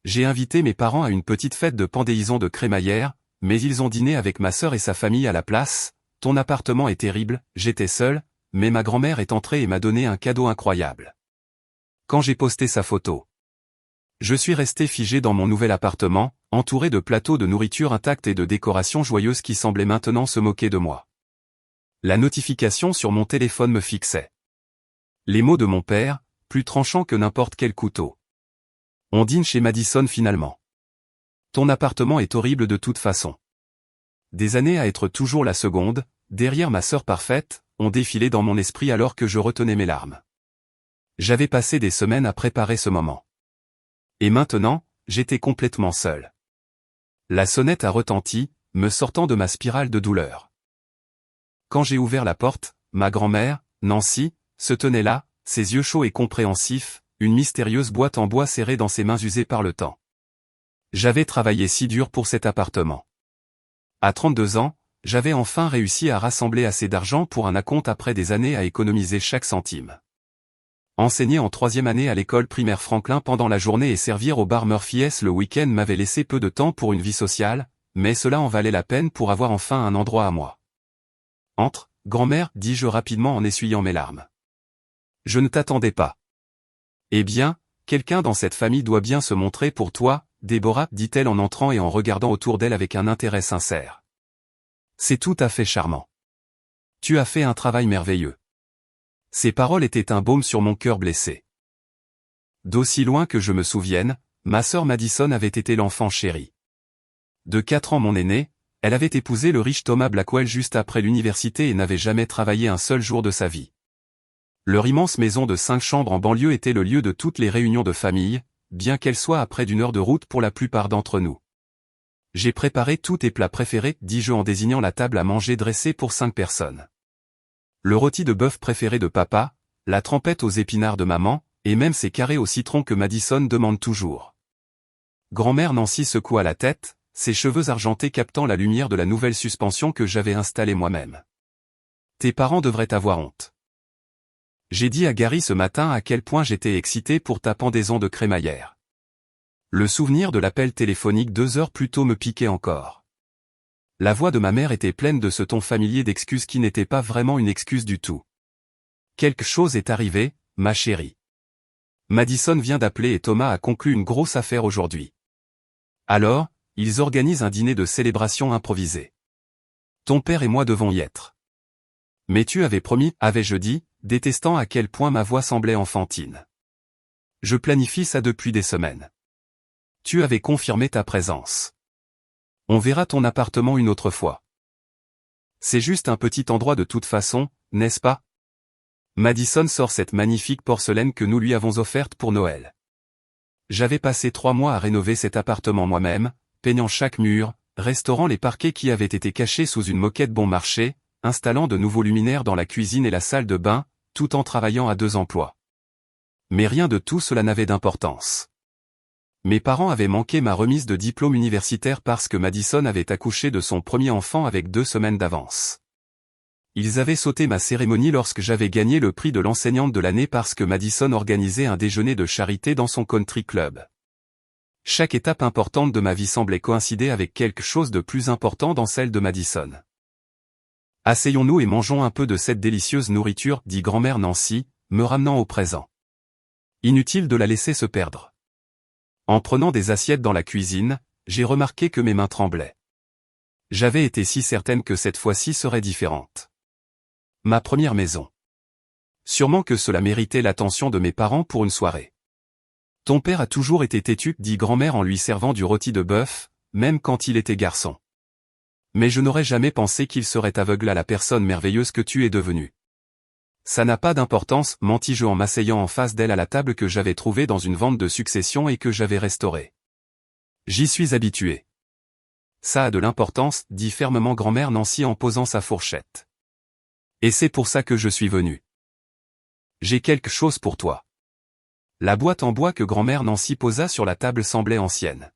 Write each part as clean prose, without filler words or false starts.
J'ai invité mes parents à une petite fête de pendaison de crémaillère, mais ils ont dîné avec ma sœur et sa famille à la place. Ton appartement est terrible, j'étais seul, mais ma grand-mère est entrée et m'a donné un cadeau incroyable. Quand j'ai posté sa photo, je suis resté figé dans mon nouvel appartement, entouré de plateaux de nourriture intacts et de décorations joyeuses qui semblaient maintenant se moquer de moi. La notification sur mon téléphone me fixait. Les mots de mon père, plus tranchants que n'importe quel couteau. On dîne chez Madison finalement. Ton appartement est horrible de toute façon. Des années à être toujours la seconde, derrière ma sœur parfaite, ont défilé dans mon esprit alors que je retenais mes larmes. J'avais passé des semaines à préparer ce moment. Et maintenant, j'étais complètement seul. La sonnette a retenti, me sortant de ma spirale de douleur. Quand j'ai ouvert la porte, ma grand-mère, Nancy, se tenait là, ses yeux chauds et compréhensifs, une mystérieuse boîte en bois serrée dans ses mains usées par le temps. J'avais travaillé si dur pour cet appartement. À 32 ans, j'avais enfin réussi à rassembler assez d'argent pour un acompte après des années à économiser chaque centime. Enseigner en 3e année à l'école primaire Franklin pendant la journée et servir au bar Murphy S le week-end m'avait laissé peu de temps pour une vie sociale, mais cela en valait la peine pour avoir enfin un endroit à moi. Entre, grand-mère, dis-je rapidement en essuyant mes larmes. Je ne t'attendais pas. Eh bien, quelqu'un dans cette famille doit bien se montrer pour toi, Déborah, dit-elle en entrant et en regardant autour d'elle avec un intérêt sincère. C'est tout à fait charmant. Tu as fait un travail merveilleux. Ces paroles étaient un baume sur mon cœur blessé. D'aussi loin que je me souvienne, ma sœur Madison avait été l'enfant chéri. De 4 ans mon aînée, elle avait épousé le riche Thomas Blackwell juste après l'université et n'avait jamais travaillé un seul jour de sa vie. Leur immense maison de 5 chambres en banlieue était le lieu de toutes les réunions de famille, bien qu'elle soit à près d'1 heure de route pour la plupart d'entre nous. J'ai préparé tous tes plats préférés, dis-je en désignant la table à manger dressée pour 5 personnes. Le rôti de bœuf préféré de papa, la trempette aux épinards de maman, et même ces carrés au citron que Madison demande toujours. Grand-mère Nancy secoua la tête, ses cheveux argentés captant la lumière de la nouvelle suspension que j'avais installée moi-même. Tes parents devraient avoir honte. J'ai dit à Gary ce matin à quel point j'étais excité pour ta pendaison de crémaillère. Le souvenir de l'appel téléphonique 2 heures plus tôt me piquait encore. La voix de ma mère était pleine de ce ton familier d'excuses qui n'était pas vraiment une excuse du tout. Quelque chose est arrivé, ma chérie. Madison vient d'appeler et Thomas a conclu une grosse affaire aujourd'hui. Alors, ils organisent un dîner de célébration improvisé. Ton père et moi devons y être. Mais tu avais promis, avais-je dit, détestant à quel point ma voix semblait enfantine. Je planifie ça depuis des semaines. Tu avais confirmé ta présence. On verra ton appartement une autre fois. C'est juste un petit endroit de toute façon, n'est-ce pas? Madison sort cette magnifique porcelaine que nous lui avons offerte pour Noël. J'avais passé 3 mois à rénover cet appartement moi-même, peignant chaque mur, restaurant les parquets qui avaient été cachés sous une moquette bon marché, installant de nouveaux luminaires dans la cuisine et la salle de bain, tout en travaillant à 2 emplois. Mais rien de tout cela n'avait d'importance. Mes parents avaient manqué ma remise de diplôme universitaire parce que Madison avait accouché de son premier enfant avec 2 semaines d'avance. Ils avaient sauté ma cérémonie lorsque j'avais gagné le prix de l'enseignante de l'année parce que Madison organisait un déjeuner de charité dans son country club. Chaque étape importante de ma vie semblait coïncider avec quelque chose de plus important dans celle de Madison. Asseyons-nous et mangeons un peu de cette délicieuse nourriture, dit grand-mère Nancy, me ramenant au présent. Inutile de la laisser se perdre. En prenant des assiettes dans la cuisine, j'ai remarqué que mes mains tremblaient. J'avais été si certaine que cette fois-ci serait différente. Ma première maison. Sûrement que cela méritait l'attention de mes parents pour une soirée. Ton père a toujours été têtu, dit grand-mère en lui servant du rôti de bœuf, même quand il était garçon. Mais je n'aurais jamais pensé qu'il serait aveugle à la personne merveilleuse que tu es devenue. Ça n'a pas d'importance, mentis-je en m'asseyant en face d'elle à la table que j'avais trouvée dans une vente de succession et que j'avais restaurée. J'y suis habitué. Ça a de l'importance, dit fermement grand-mère Nancy en posant sa fourchette. Et c'est pour ça que je suis venu. J'ai quelque chose pour toi. La boîte en bois que grand-mère Nancy posa sur la table semblait ancienne.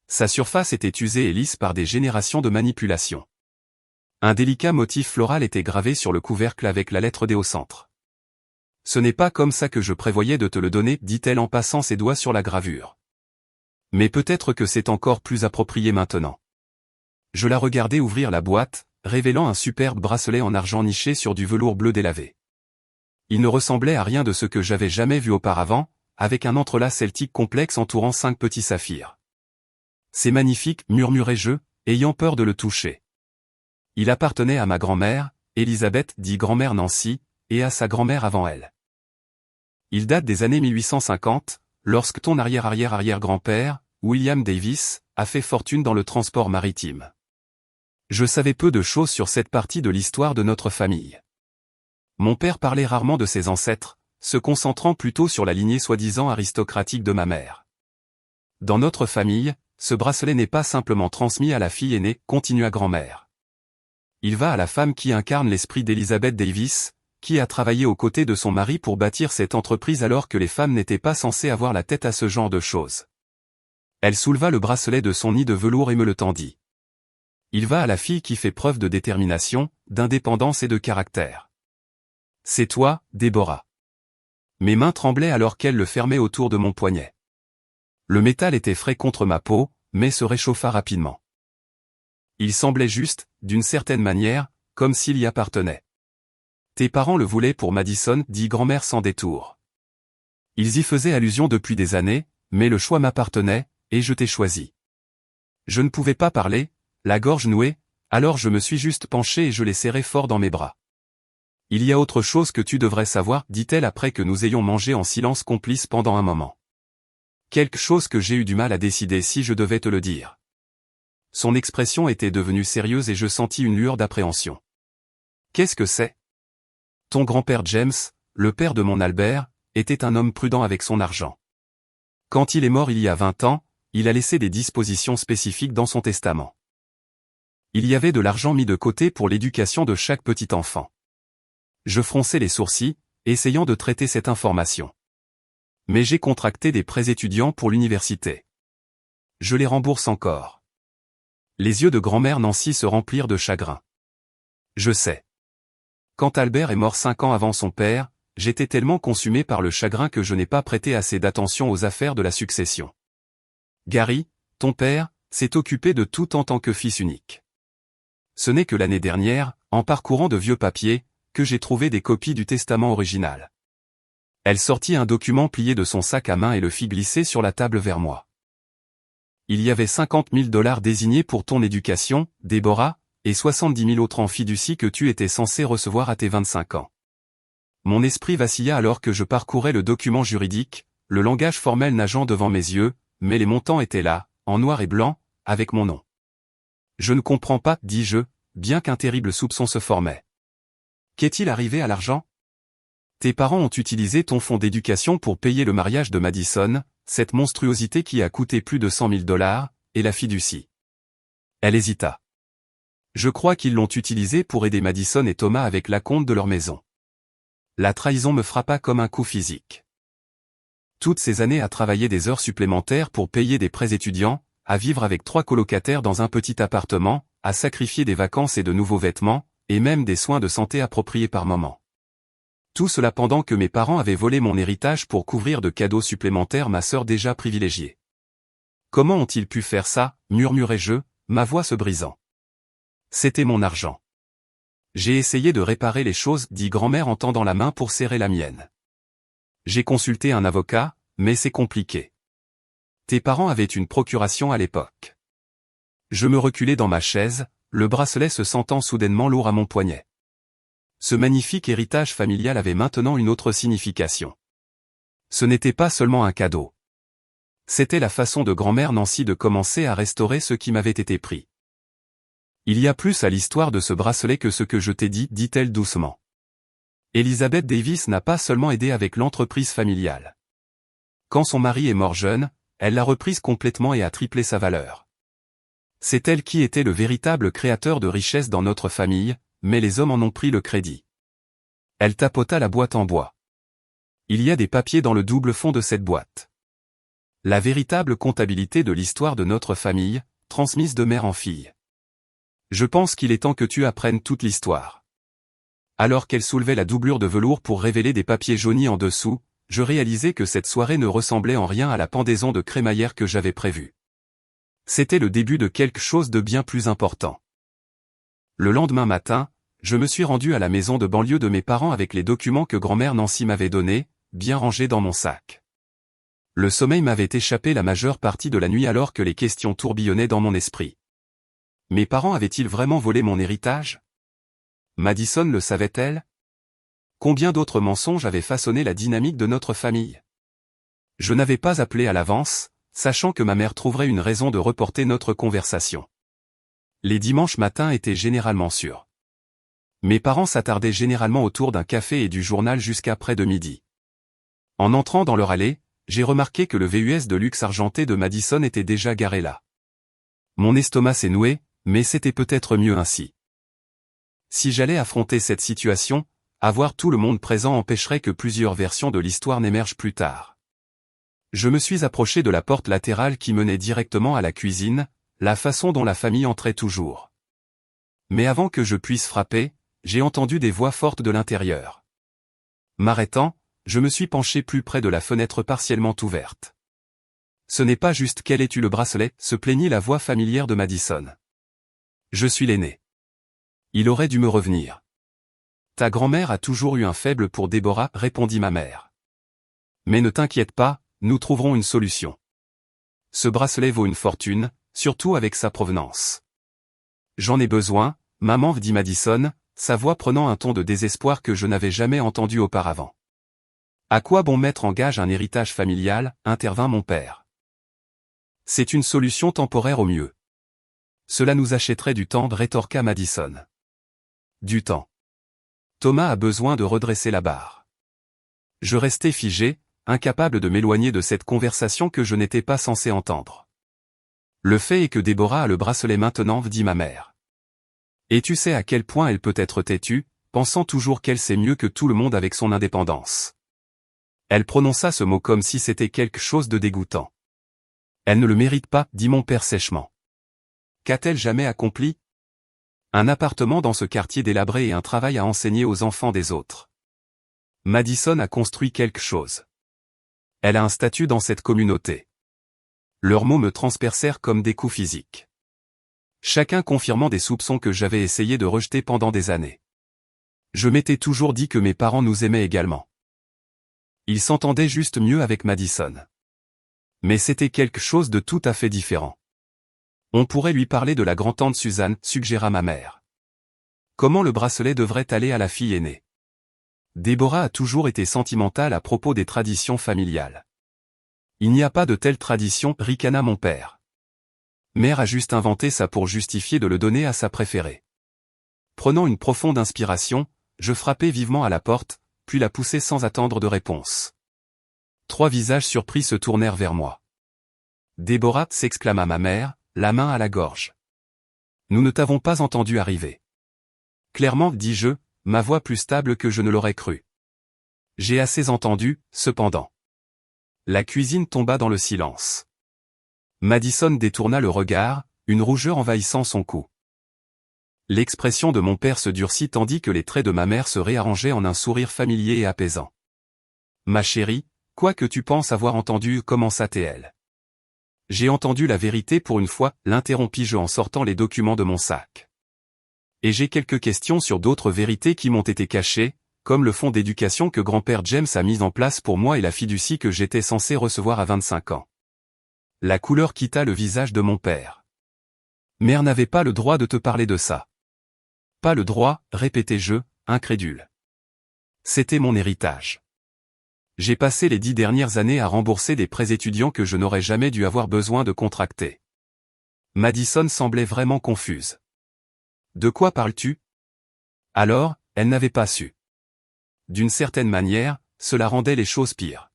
Sa surface était usée et lisse par des générations de manipulations. Un délicat motif floral était gravé sur le couvercle avec la lettre D au centre. Ce n'est pas comme ça que je prévoyais de te le donner, dit-elle en passant ses doigts sur la gravure. Mais peut-être que c'est encore plus approprié maintenant. Je la regardais ouvrir la boîte, révélant un superbe bracelet en argent niché sur du velours bleu délavé. Il ne ressemblait à rien de ce que j'avais jamais vu auparavant, avec un entrelac celtique complexe entourant 5 petits saphirs. C'est magnifique, murmurai-je, ayant peur de le toucher. Il appartenait à ma grand-mère, Elisabeth dit grand-mère Nancy, et à sa grand-mère avant elle. Il date des années 1850, lorsque ton arrière-arrière-arrière-grand-père, William Davis, a fait fortune dans le transport maritime. Je savais peu de choses sur cette partie de l'histoire de notre famille. Mon père parlait rarement de ses ancêtres, se concentrant plutôt sur la lignée soi-disant aristocratique de ma mère. Dans notre famille, ce bracelet n'est pas simplement transmis à la fille aînée, continua grand-mère. Il va à la femme qui incarne l'esprit d'Elizabeth Davis, qui a travaillé aux côtés de son mari pour bâtir cette entreprise alors que les femmes n'étaient pas censées avoir la tête à ce genre de choses. Elle souleva le bracelet de son nid de velours et me le tendit. Il va à la fille qui fait preuve de détermination, d'indépendance et de caractère. C'est toi, Déborah. Mes mains tremblaient alors qu'elle le fermait autour de mon poignet. Le métal était frais contre ma peau, mais se réchauffa rapidement. Il semblait juste, d'une certaine manière, comme s'il y appartenait. Tes parents le voulaient pour Madison, dit grand-mère sans détour. Ils y faisaient allusion depuis des années, mais le choix m'appartenait, et je t'ai choisi. Je ne pouvais pas parler, la gorge nouée, alors je me suis juste penché et je l'ai serré fort dans mes bras. Il y a autre chose que tu devrais savoir, dit-elle après que nous ayons mangé en silence complice pendant un moment. Quelque chose que j'ai eu du mal à décider si je devais te le dire. Son expression était devenue sérieuse et je sentis une lueur d'appréhension. Qu'est-ce que c'est ? Ton grand-père James, le père de mon Albert, était un homme prudent avec son argent. Quand il est mort il y a 20 ans, il a laissé des dispositions spécifiques dans son testament. Il y avait de l'argent mis de côté pour l'éducation de chaque petit enfant. Je fronçai les sourcils, essayant de traiter cette information. Mais j'ai contracté des prêts étudiants pour l'université. Je les rembourse encore. Les yeux de grand-mère Nancy se remplirent de chagrin. Je sais. Quand Albert est mort 5 ans avant son père, j'étais tellement consumé par le chagrin que je n'ai pas prêté assez d'attention aux affaires de la succession. Gary, ton père, s'est occupé de tout en tant que fils unique. Ce n'est que l'année dernière, en parcourant de vieux papiers, que j'ai trouvé des copies du testament original. Elle sortit un document plié de son sac à main et le fit glisser sur la table vers moi. Il y avait $50 000 désignés pour ton éducation, Déborah, et 70 000 autres en fiducie que tu étais censé recevoir à tes 25 ans. Mon esprit vacilla alors que je parcourais le document juridique, le langage formel nageant devant mes yeux, mais les montants étaient là, en noir et blanc, avec mon nom. Je ne comprends pas, dis-je, bien qu'un terrible soupçon se formait. Qu'est-il arrivé à l'argent ? Tes parents ont utilisé ton fonds d'éducation pour payer le mariage de Madison, cette monstruosité qui a coûté plus de $100 000, et la fiducie. Elle hésita. Je crois qu'ils l'ont utilisé pour aider Madison et Thomas avec l'acompte de leur maison. La trahison me frappa comme un coup physique. Toutes ces années à travailler des heures supplémentaires pour payer des prêts étudiants, à vivre avec 3 colocataires dans un petit appartement, à sacrifier des vacances et de nouveaux vêtements, et même des soins de santé appropriés par moment. Tout cela pendant que mes parents avaient volé mon héritage pour couvrir de cadeaux supplémentaires ma sœur déjà privilégiée. Comment ont-ils pu faire ça, murmurai-je, ma voix se brisant. C'était mon argent. J'ai essayé de réparer les choses, dit grand-mère en tendant la main pour serrer la mienne. J'ai consulté un avocat, mais c'est compliqué. Tes parents avaient une procuration à l'époque. Je me reculai dans ma chaise, le bracelet se sentant soudainement lourd à mon poignet. Ce magnifique héritage familial avait maintenant une autre signification. Ce n'était pas seulement un cadeau. C'était la façon de grand-mère Nancy de commencer à restaurer ce qui m'avait été pris. Il y a plus à l'histoire de ce bracelet que ce que je t'ai dit, dit-elle doucement. Elizabeth Davis n'a pas seulement aidé avec l'entreprise familiale. Quand son mari est mort jeune, elle l'a reprise complètement et a triplé sa valeur. C'est elle qui était le véritable créateur de richesse dans notre famille, mais les hommes en ont pris le crédit. Elle tapota la boîte en bois. Il y a des papiers dans le double fond de cette boîte. La véritable comptabilité de l'histoire de notre famille, transmise de mère en fille. Je pense qu'il est temps que tu apprennes toute l'histoire. Alors qu'elle soulevait la doublure de velours pour révéler des papiers jaunis en dessous, je réalisais que cette soirée ne ressemblait en rien à la pendaison de crémaillère que j'avais prévue. C'était le début de quelque chose de bien plus important. Le lendemain matin, je me suis rendu à la maison de banlieue de mes parents avec les documents que grand-mère Nancy m'avait donnés, bien rangés dans mon sac. Le sommeil m'avait échappé la majeure partie de la nuit alors que les questions tourbillonnaient dans mon esprit. Mes parents avaient-ils vraiment volé mon héritage? Madison le savait-elle? Combien d'autres mensonges avaient façonné la dynamique de notre famille? Je n'avais pas appelé à l'avance, sachant que ma mère trouverait une raison de reporter notre conversation. Les dimanches matins étaient généralement sûrs. Mes parents s'attardaient généralement autour d'un café et du journal jusqu'à près de midi. En entrant dans leur allée, j'ai remarqué que le VUS de luxe argenté de Madison était déjà garé là. Mon estomac s'est noué, mais c'était peut-être mieux ainsi. Si j'allais affronter cette situation, avoir tout le monde présent empêcherait que plusieurs versions de l'histoire n'émergent plus tard. Je me suis approché de la porte latérale qui menait directement à la cuisine, la façon dont la famille entrait toujours. Mais avant que je puisse frapper, j'ai entendu des voix fortes de l'intérieur. M'arrêtant, je me suis penché plus près de la fenêtre partiellement ouverte. Ce n'est pas juste quel es-tu le bracelet, se plaignit la voix familière de Madison. Je suis l'aîné. Il aurait dû me revenir. Ta grand-mère a toujours eu un faible pour Déborah, répondit ma mère. Mais ne t'inquiète pas, nous trouverons une solution. Ce bracelet vaut une fortune, surtout avec sa provenance. J'en ai besoin, maman, dit Madison, sa voix prenant un ton de désespoir que je n'avais jamais entendu auparavant. À quoi bon mettre en gage un héritage familial, intervint mon père. C'est une solution temporaire au mieux. Cela nous achèterait du temps, rétorqua Madison. Du temps. Thomas a besoin de redresser la barre. Je restais figé, incapable de m'éloigner de cette conversation que je n'étais pas censé entendre. Le fait est que Déborah a le bracelet maintenant, dit ma mère. Et tu sais à quel point elle peut être têtue, pensant toujours qu'elle sait mieux que tout le monde avec son indépendance. Elle prononça ce mot comme si c'était quelque chose de dégoûtant. Elle ne le mérite pas, dit mon père sèchement. Qu'a-t-elle jamais accompli? Un appartement dans ce quartier délabré et un travail à enseigner aux enfants des autres. Madison a construit quelque chose. Elle a un statut dans cette communauté. Leurs mots me transpercèrent comme des coups physiques. Chacun confirmant des soupçons que j'avais essayé de rejeter pendant des années. Je m'étais toujours dit que mes parents nous aimaient également. Ils s'entendaient juste mieux avec Madison. Mais c'était quelque chose de tout à fait différent. On pourrait lui parler de la grand-tante Suzanne, suggéra ma mère. Comment le bracelet devrait aller à la fille aînée? Déborah a toujours été sentimentale à propos des traditions familiales. Il n'y a pas de telle tradition, ricana mon père. Mère a juste inventé ça pour justifier de le donner à sa préférée. Prenant une profonde inspiration, je frappai vivement à la porte, puis la poussai sans attendre de réponse. 3 visages surpris se tournèrent vers moi. Déborah, s'exclama ma mère, la main à la gorge. Nous ne t'avons pas entendu arriver. Clairement, dis-je, ma voix plus stable que je ne l'aurais cru. J'ai assez entendu, cependant. La cuisine tomba dans le silence. Madison détourna le regard, une rougeur envahissant son cou. L'expression de mon père se durcit tandis que les traits de ma mère se réarrangeaient en un sourire familier et apaisant. Ma chérie, quoi que tu penses avoir entendu, commença-t-elle. J'ai entendu la vérité pour une fois, l'interrompis-je en sortant les documents de mon sac. Et j'ai quelques questions sur d'autres vérités qui m'ont été cachées, comme le fonds d'éducation que grand-père James a mis en place pour moi et la fiducie que j'étais censé recevoir à 25 ans. La couleur quitta le visage de mon père. Mère n'avait pas le droit de te parler de ça. Pas le droit, répétai-je, incrédule. C'était mon héritage. J'ai passé les 10 dernières années à rembourser des prêts étudiants que je n'aurais jamais dû avoir besoin de contracter. Madison semblait vraiment confuse. De quoi parles-tu? Alors, elle n'avait pas su. D'une certaine manière, cela rendait les choses pires.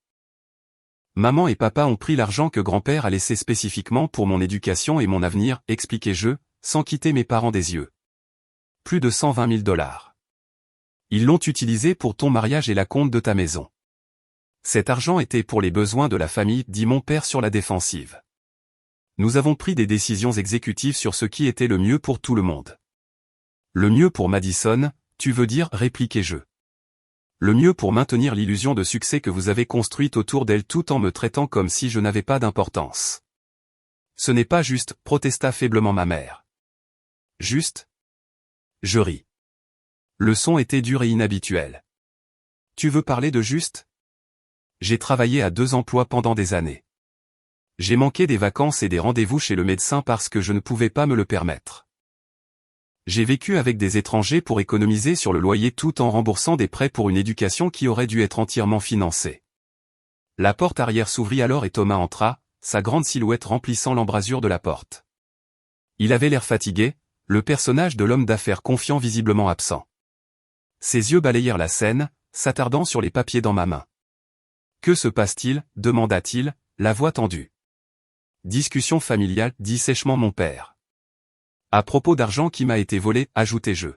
Maman et papa ont pris l'argent que grand-père a laissé spécifiquement pour mon éducation et mon avenir, expliquai-je, sans quitter mes parents des yeux. Plus de 120 000 $. Ils l'ont utilisé pour ton mariage et la compte de ta maison. Cet argent était pour les besoins de la famille, dit mon père sur la défensive. Nous avons pris des décisions exécutives sur ce qui était le mieux pour tout le monde. Le mieux pour Madison, tu veux dire, répliquai-je. Le mieux pour maintenir l'illusion de succès que vous avez construite autour d'elle tout en me traitant comme si je n'avais pas d'importance. Ce n'est pas juste, protesta faiblement ma mère. Juste? Je ris. Le son était dur et inhabituel. Tu veux parler de juste? J'ai travaillé à 2 emplois pendant des années. J'ai manqué des vacances et des rendez-vous chez le médecin parce que je ne pouvais pas me le permettre. J'ai vécu avec des étrangers pour économiser sur le loyer tout en remboursant des prêts pour une éducation qui aurait dû être entièrement financée. La porte arrière s'ouvrit alors et Thomas entra, sa grande silhouette remplissant l'embrasure de la porte. Il avait l'air fatigué, le personnage de l'homme d'affaires confiant visiblement absent. Ses yeux balayèrent la scène, s'attardant sur les papiers dans ma main. « Que se passe-t-il » demanda-t-il, la voix tendue. « Discussion familiale » dit sèchement mon père. « À propos d'argent qui m'a été volé » ajoutai-je.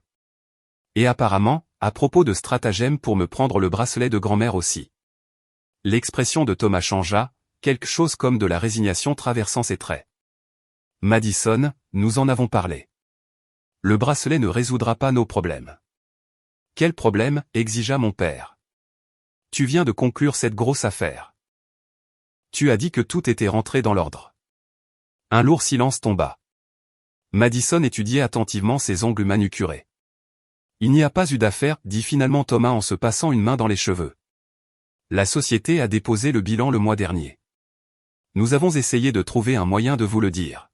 Et apparemment, à propos de stratagème pour me prendre le bracelet de grand-mère aussi. L'expression de Thomas changea, quelque chose comme de la résignation traversant ses traits. « Madison, nous en avons parlé. Le bracelet ne résoudra pas nos problèmes. » « Quel problème » exigea mon père. « Tu viens de conclure cette grosse affaire. Tu as dit que tout était rentré dans l'ordre. » Un lourd silence tomba. Madison étudiait attentivement ses ongles manucurés. « Il n'y a pas eu d'affaire » dit finalement Thomas en se passant une main dans les cheveux. « La société a déposé le bilan le mois dernier. Nous avons essayé de trouver un moyen de vous le dire.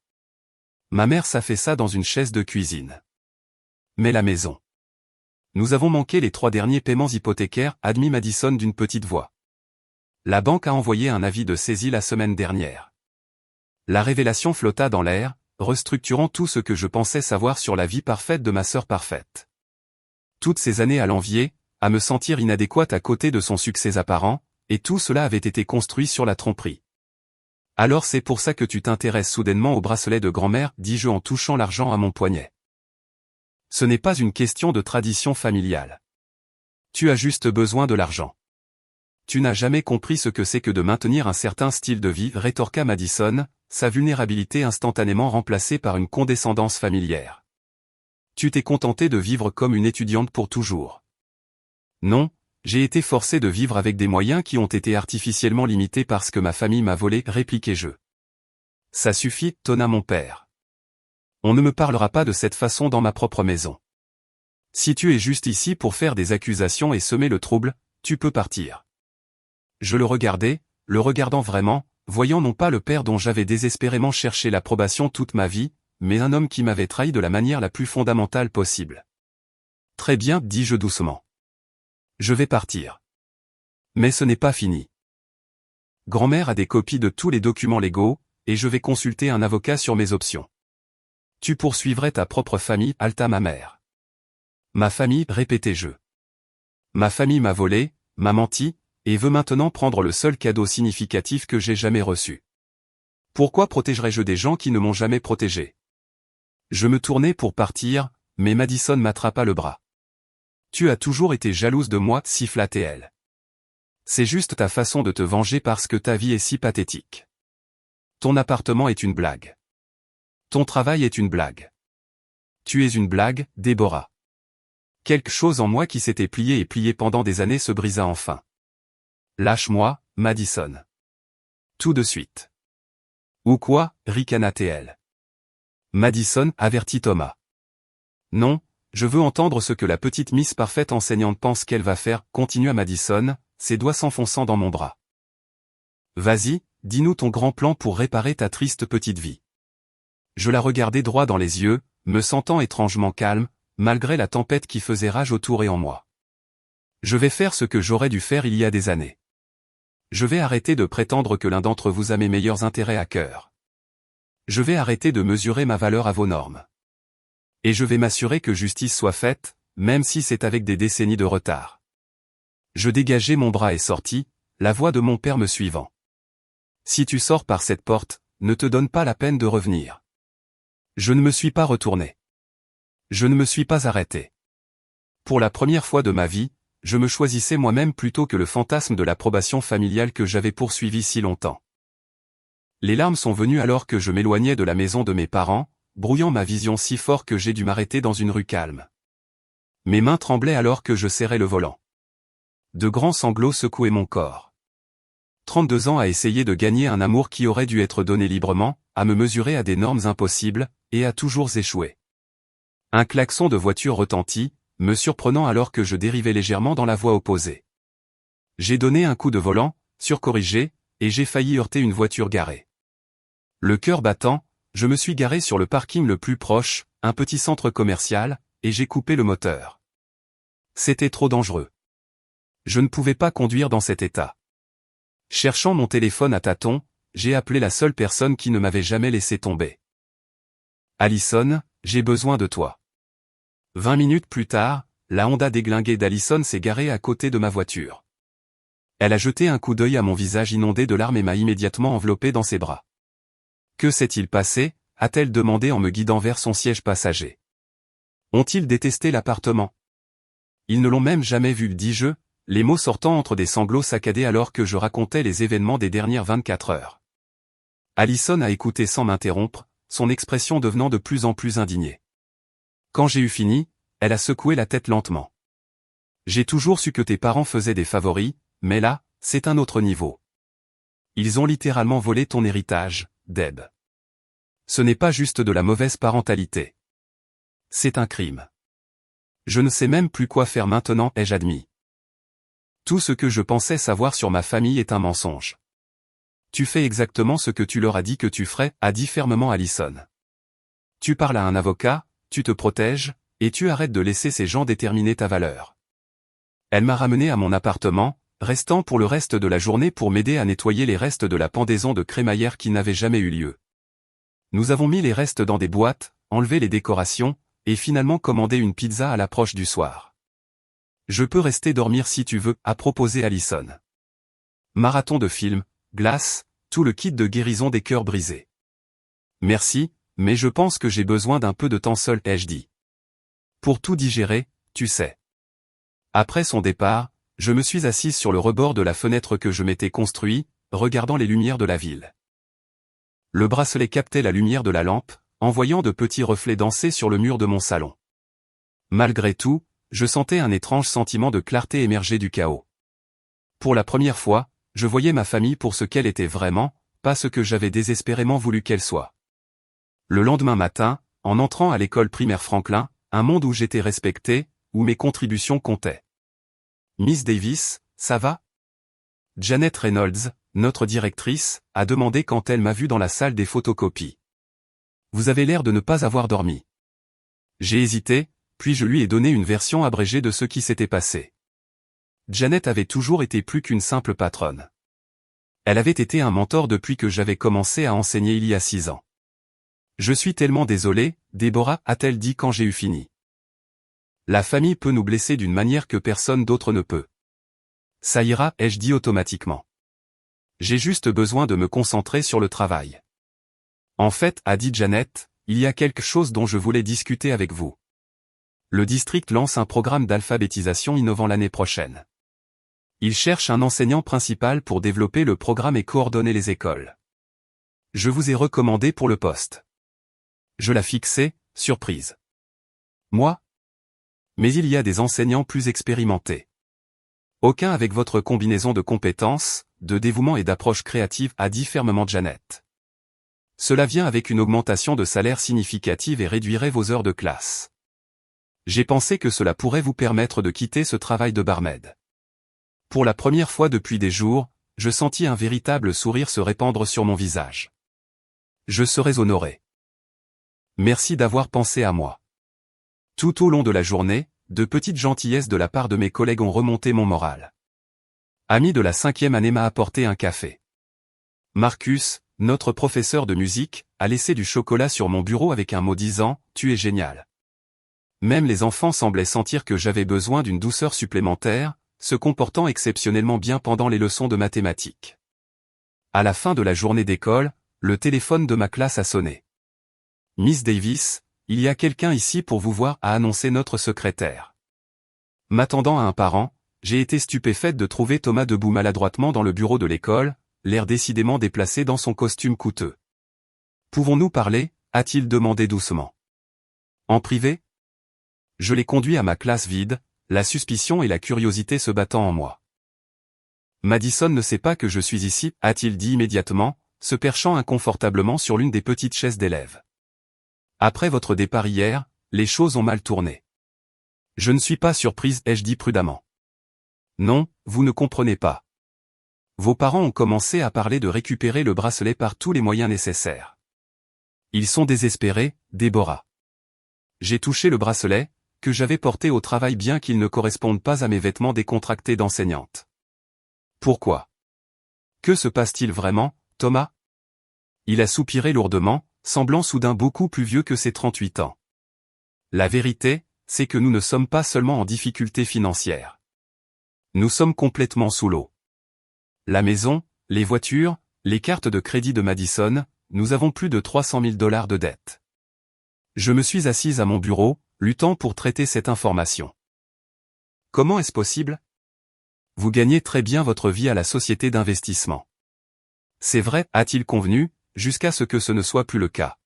Ma mère s'affaissa dans une chaise de cuisine. Mais la maison. Nous avons manqué les 3 derniers paiements hypothécaires, admit Madison d'une petite voix. La banque a envoyé un avis de saisie la semaine dernière. La révélation flotta dans l'air, restructurant tout ce que je pensais savoir sur la vie parfaite de ma sœur parfaite. Toutes ces années à l'envier, à me sentir inadéquate à côté de son succès apparent, et tout cela avait été construit sur la tromperie. Alors c'est pour ça que tu t'intéresses soudainement au bracelet de grand-mère, dis-je en touchant l'argent à mon poignet. Ce n'est pas une question de tradition familiale. Tu as juste besoin de l'argent. Tu n'as jamais compris ce que c'est que de maintenir un certain style de vie, rétorqua Madison, sa vulnérabilité instantanément remplacée par une condescendance familière. Tu t'es contenté de vivre comme une étudiante pour toujours. Non, j'ai été forcé de vivre avec des moyens qui ont été artificiellement limités parce que ma famille m'a volé, répliquai-je. Ça suffit, tonna mon père. On ne me parlera pas de cette façon dans ma propre maison. Si tu es juste ici pour faire des accusations et semer le trouble, tu peux partir. Je le regardais, le regardant vraiment, voyant non pas le père dont j'avais désespérément cherché l'approbation toute ma vie, mais un homme qui m'avait trahi de la manière la plus fondamentale possible. Très bien, dis-je doucement. Je vais partir. Mais ce n'est pas fini. Grand-mère a des copies de tous les documents légaux, et je vais consulter un avocat sur mes options. Tu poursuivrais ta propre famille, haleta ma mère. Ma famille, répétai-je. Ma famille m'a volé, m'a menti, et veut maintenant prendre le seul cadeau significatif que j'ai jamais reçu. Pourquoi protégerais-je des gens qui ne m'ont jamais protégé? Je me tournai pour partir, mais Madison m'attrapa le bras. Tu as toujours été jalouse de moi, siffla-t-elle. C'est juste ta façon de te venger parce que ta vie est si pathétique. Ton appartement est une blague. Ton travail est une blague. Tu es une blague, Déborah. Quelque chose en moi qui s'était plié et plié pendant des années se brisa enfin. Lâche-moi, Madison. Tout de suite. Ou quoi, ricana-t-elle. Madison, avertit Thomas. Non, je veux entendre ce que la petite Miss Parfaite enseignante pense qu'elle va faire, continua Madison, ses doigts s'enfonçant dans mon bras. Vas-y, dis-nous ton grand plan pour réparer ta triste petite vie. Je la regardai droit dans les yeux, me sentant étrangement calme, malgré la tempête qui faisait rage autour et en moi. Je vais faire ce que j'aurais dû faire il y a des années. Je vais arrêter de prétendre que l'un d'entre vous a mes meilleurs intérêts à cœur. Je vais arrêter de mesurer ma valeur à vos normes. Et je vais m'assurer que justice soit faite, même si c'est avec des décennies de retard. Je dégageai mon bras et sortis, la voix de mon père me suivant. Si tu sors par cette porte, ne te donne pas la peine de revenir. Je ne me suis pas retourné. Je ne me suis pas arrêté. Pour la première fois de ma vie, je me choisissais moi-même plutôt que le fantasme de l'approbation familiale que j'avais poursuivi si longtemps. Les larmes sont venues alors que je m'éloignais de la maison de mes parents, brouillant ma vision si fort que j'ai dû m'arrêter dans une rue calme. Mes mains tremblaient alors que je serrais le volant. De grands sanglots secouaient mon corps. 32 ans à essayer de gagner un amour qui aurait dû être donné librement, à me mesurer à des normes impossibles, et à toujours échouer. Un klaxon de voiture retentit, me surprenant alors que je dérivais légèrement dans la voie opposée. J'ai donné un coup de volant, surcorrigé, et j'ai failli heurter une voiture garée. Le cœur battant, je me suis garé sur le parking le plus proche, un petit centre commercial, et j'ai coupé le moteur. C'était trop dangereux. Je ne pouvais pas conduire dans cet état. Cherchant mon téléphone à tâtons, j'ai appelé la seule personne qui ne m'avait jamais laissé tomber. Allison, j'ai besoin de toi. 20 minutes plus tard, la Honda déglinguée d'Allison s'est garée à côté de ma voiture. Elle a jeté un coup d'œil à mon visage inondé de larmes et m'a immédiatement enveloppé dans ses bras. Que s'est-il passé, a-t-elle demandé en me guidant vers son siège passager. Ont-ils détesté l'appartement? Ils ne l'ont même jamais vu, dis-je, les mots sortant entre des sanglots saccadés alors que je racontais les événements des dernières 24 heures. Allison a écouté sans m'interrompre, son expression devenant de plus en plus indignée. Quand j'ai eu fini, elle a secoué la tête lentement. J'ai toujours su que tes parents faisaient des favoris, mais là, c'est un autre niveau. Ils ont littéralement volé ton héritage, Deb. Ce n'est pas juste de la mauvaise parentalité. C'est un crime. Je ne sais même plus quoi faire maintenant, ai-je admis. Tout ce que je pensais savoir sur ma famille est un mensonge. Tu fais exactement ce que tu leur as dit que tu ferais, a dit fermement Allison. Tu parles à un avocat, tu te protèges, et tu arrêtes de laisser ces gens déterminer ta valeur. Elle m'a ramené à mon appartement, restant pour le reste de la journée pour m'aider à nettoyer les restes de la pendaison de crémaillère qui n'avait jamais eu lieu. Nous avons mis les restes dans des boîtes, enlevé les décorations, et finalement commandé une pizza à l'approche du soir. Je peux rester dormir si tu veux, a proposé Allison. Marathon de films, glace, tout le kit de guérison des cœurs brisés. Merci, mais je pense que j'ai besoin d'un peu de temps seul, ai-je dit. Pour tout digérer, tu sais. Après son départ, je me suis assise sur le rebord de la fenêtre que je m'étais construit, regardant les lumières de la ville. Le bracelet captait la lumière de la lampe, envoyant de petits reflets danser sur le mur de mon salon. Malgré tout, je sentais un étrange sentiment de clarté émerger du chaos. Pour la première fois, je voyais ma famille pour ce qu'elle était vraiment, pas ce que j'avais désespérément voulu qu'elle soit. Le lendemain matin, en entrant à l'école primaire Franklin, un monde où j'étais respecté, où mes contributions comptaient. Miss Davis, ça va? Janet Reynolds, notre directrice, a demandé quand elle m'a vu dans la salle des photocopies. Vous avez l'air de ne pas avoir dormi. J'ai hésité, puis je lui ai donné une version abrégée de ce qui s'était passé. Janet avait toujours été plus qu'une simple patronne. Elle avait été un mentor depuis que j'avais commencé à enseigner il y a 6 ans. Je suis tellement désolé, Déborah, a-t-elle dit quand j'ai eu fini. La famille peut nous blesser d'une manière que personne d'autre ne peut. Ça ira, ai-je dit automatiquement. J'ai juste besoin de me concentrer sur le travail. En fait, a dit Janet, il y a quelque chose dont je voulais discuter avec vous. Le district lance un programme d'alphabétisation innovant l'année prochaine. Il cherche un enseignant principal pour développer le programme et coordonner les écoles. Je vous ai recommandé pour le poste. Je l'ai fixé, surprise. Moi? Mais il y a des enseignants plus expérimentés. Aucun avec votre combinaison de compétences, de dévouement et d'approche créative, a dit fermement Janet. Cela vient avec une augmentation de salaire significative et réduirait vos heures de classe. J'ai pensé que cela pourrait vous permettre de quitter ce travail de barmaid. Pour la première fois depuis des jours, je sentis un véritable sourire se répandre sur mon visage. Je serais honoré. Merci d'avoir pensé à moi. Tout au long de la journée, de petites gentillesses de la part de mes collègues ont remonté mon moral. Ami de la 5e année m'a apporté un café. Marcus, notre professeur de musique, a laissé du chocolat sur mon bureau avec un mot disant « Tu es génial ». Même les enfants semblaient sentir que j'avais besoin d'une douceur supplémentaire, se comportant exceptionnellement bien pendant les leçons de mathématiques. À la fin de la journée d'école, le téléphone de ma classe a sonné. « Miss Davis, il y a quelqu'un ici pour vous voir », a annoncé notre secrétaire. M'attendant à un parent, j'ai été stupéfaite de trouver Thomas debout maladroitement dans le bureau de l'école, l'air décidément déplacé dans son costume coûteux. « Pouvons-nous parler ?» a-t-il demandé doucement. « En privé ?» Je l'ai conduit à ma classe vide, la suspicion et la curiosité se battant en moi. Madison ne sait pas que je suis ici, a-t-il dit immédiatement, se perchant inconfortablement sur l'une des petites chaises d'élèves. Après votre départ hier, les choses ont mal tourné. Je ne suis pas surprise, ai-je dit prudemment. Non, vous ne comprenez pas. Vos parents ont commencé à parler de récupérer le bracelet par tous les moyens nécessaires. Ils sont désespérés, Déborah. J'ai touché le bracelet, que j'avais porté au travail bien qu'il ne corresponde pas à mes vêtements décontractés d'enseignante. Pourquoi? Que se passe-t-il vraiment, Thomas? Il a soupiré lourdement, semblant soudain beaucoup plus vieux que ses 38 ans. La vérité, c'est que nous ne sommes pas seulement en difficulté financière. Nous sommes complètement sous l'eau. La maison, les voitures, les cartes de crédit de Madison, nous avons plus de 300 000 $ de dettes. Je me suis assise à mon bureau, luttant pour traiter cette information. Comment est-ce possible? Vous gagnez très bien votre vie à la société d'investissement. C'est vrai, a-t-il convenu, jusqu'à ce que ce ne soit plus le cas.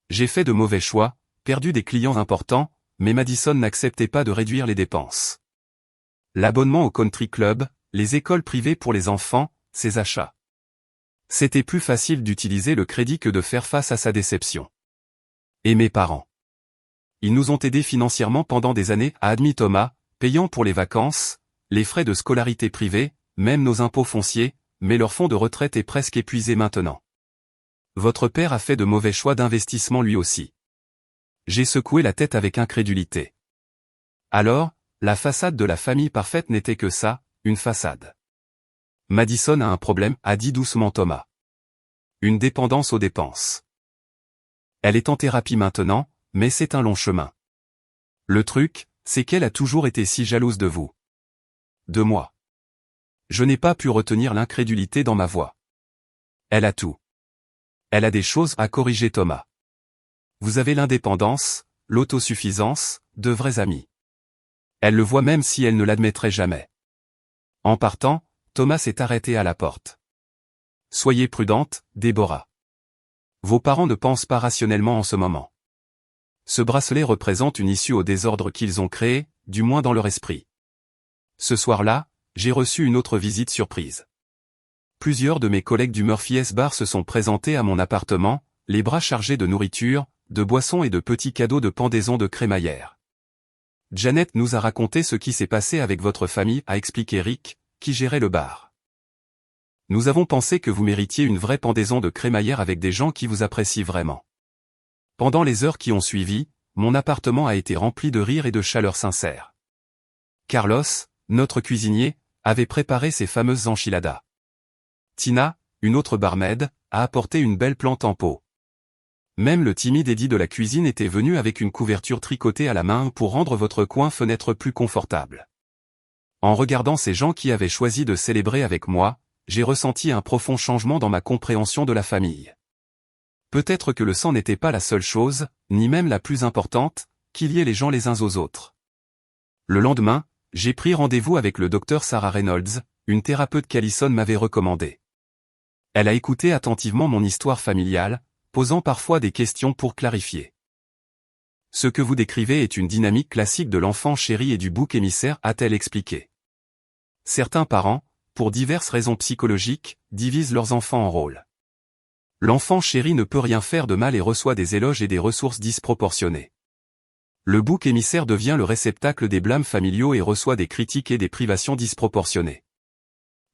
J'ai fait de mauvais choix, perdu des clients importants, mais Madison n'acceptait pas de réduire les dépenses. L'abonnement au country club, les écoles privées pour les enfants, ses achats. C'était plus facile d'utiliser le crédit que de faire face à sa déception. Et mes parents. Ils nous ont aidés financièrement pendant des années, a admis Thomas, payant pour les vacances, les frais de scolarité privée, même nos impôts fonciers, mais leur fonds de retraite est presque épuisé maintenant. Votre père a fait de mauvais choix d'investissement lui aussi. J'ai secoué la tête avec incrédulité. Alors, la façade de la famille parfaite n'était que ça, une façade. Madison a un problème, a dit doucement Thomas. Une dépendance aux dépenses. Elle est en thérapie maintenant, mais c'est un long chemin. Le truc, c'est qu'elle a toujours été si jalouse de vous. De moi. Je n'ai pas pu retenir l'incrédulité dans ma voix. Elle a tout. Elle a des choses à corriger Thomas. Vous avez l'indépendance, l'autosuffisance, de vrais amis. Elle le voit même si elle ne l'admettrait jamais. En partant, Thomas s'est arrêté à la porte. Soyez prudente, Déborah. Vos parents ne pensent pas rationnellement en ce moment. Ce bracelet représente une issue au désordre qu'ils ont créé, du moins dans leur esprit. Ce soir-là, j'ai reçu une autre visite surprise. Plusieurs de mes collègues du Murphy S Bar se sont présentés à mon appartement, les bras chargés de nourriture, de boissons et de petits cadeaux de pendaison de crémaillère. Janet nous a raconté ce qui s'est passé avec votre famille, a expliqué Rick, qui gérait le bar. Nous avons pensé que vous méritiez une vraie pendaison de crémaillère avec des gens qui vous apprécient vraiment. Pendant les heures qui ont suivi, mon appartement a été rempli de rire et de chaleur sincère. Carlos, notre cuisinier, avait préparé ces fameuses enchiladas. Tina, une autre barmaid, a apporté une belle plante en pot. Même le timide Eddie de la cuisine était venu avec une couverture tricotée à la main pour rendre votre coin-fenêtre plus confortable. En regardant ces gens qui avaient choisi de célébrer avec moi, j'ai ressenti un profond changement dans ma compréhension de la famille. Peut-être que le sang n'était pas la seule chose, ni même la plus importante, qui liait les gens les uns aux autres. Le lendemain, j'ai pris rendez-vous avec le docteur Sarah Reynolds, une thérapeute qu'Allison m'avait recommandée. Elle a écouté attentivement mon histoire familiale, posant parfois des questions pour clarifier. Ce que vous décrivez est une dynamique classique de l'enfant chéri et du bouc émissaire, a-t-elle expliqué. Certains parents, pour diverses raisons psychologiques, divisent leurs enfants en rôles. L'enfant chéri ne peut rien faire de mal et reçoit des éloges et des ressources disproportionnées. Le bouc émissaire devient le réceptacle des blâmes familiaux et reçoit des critiques et des privations disproportionnées.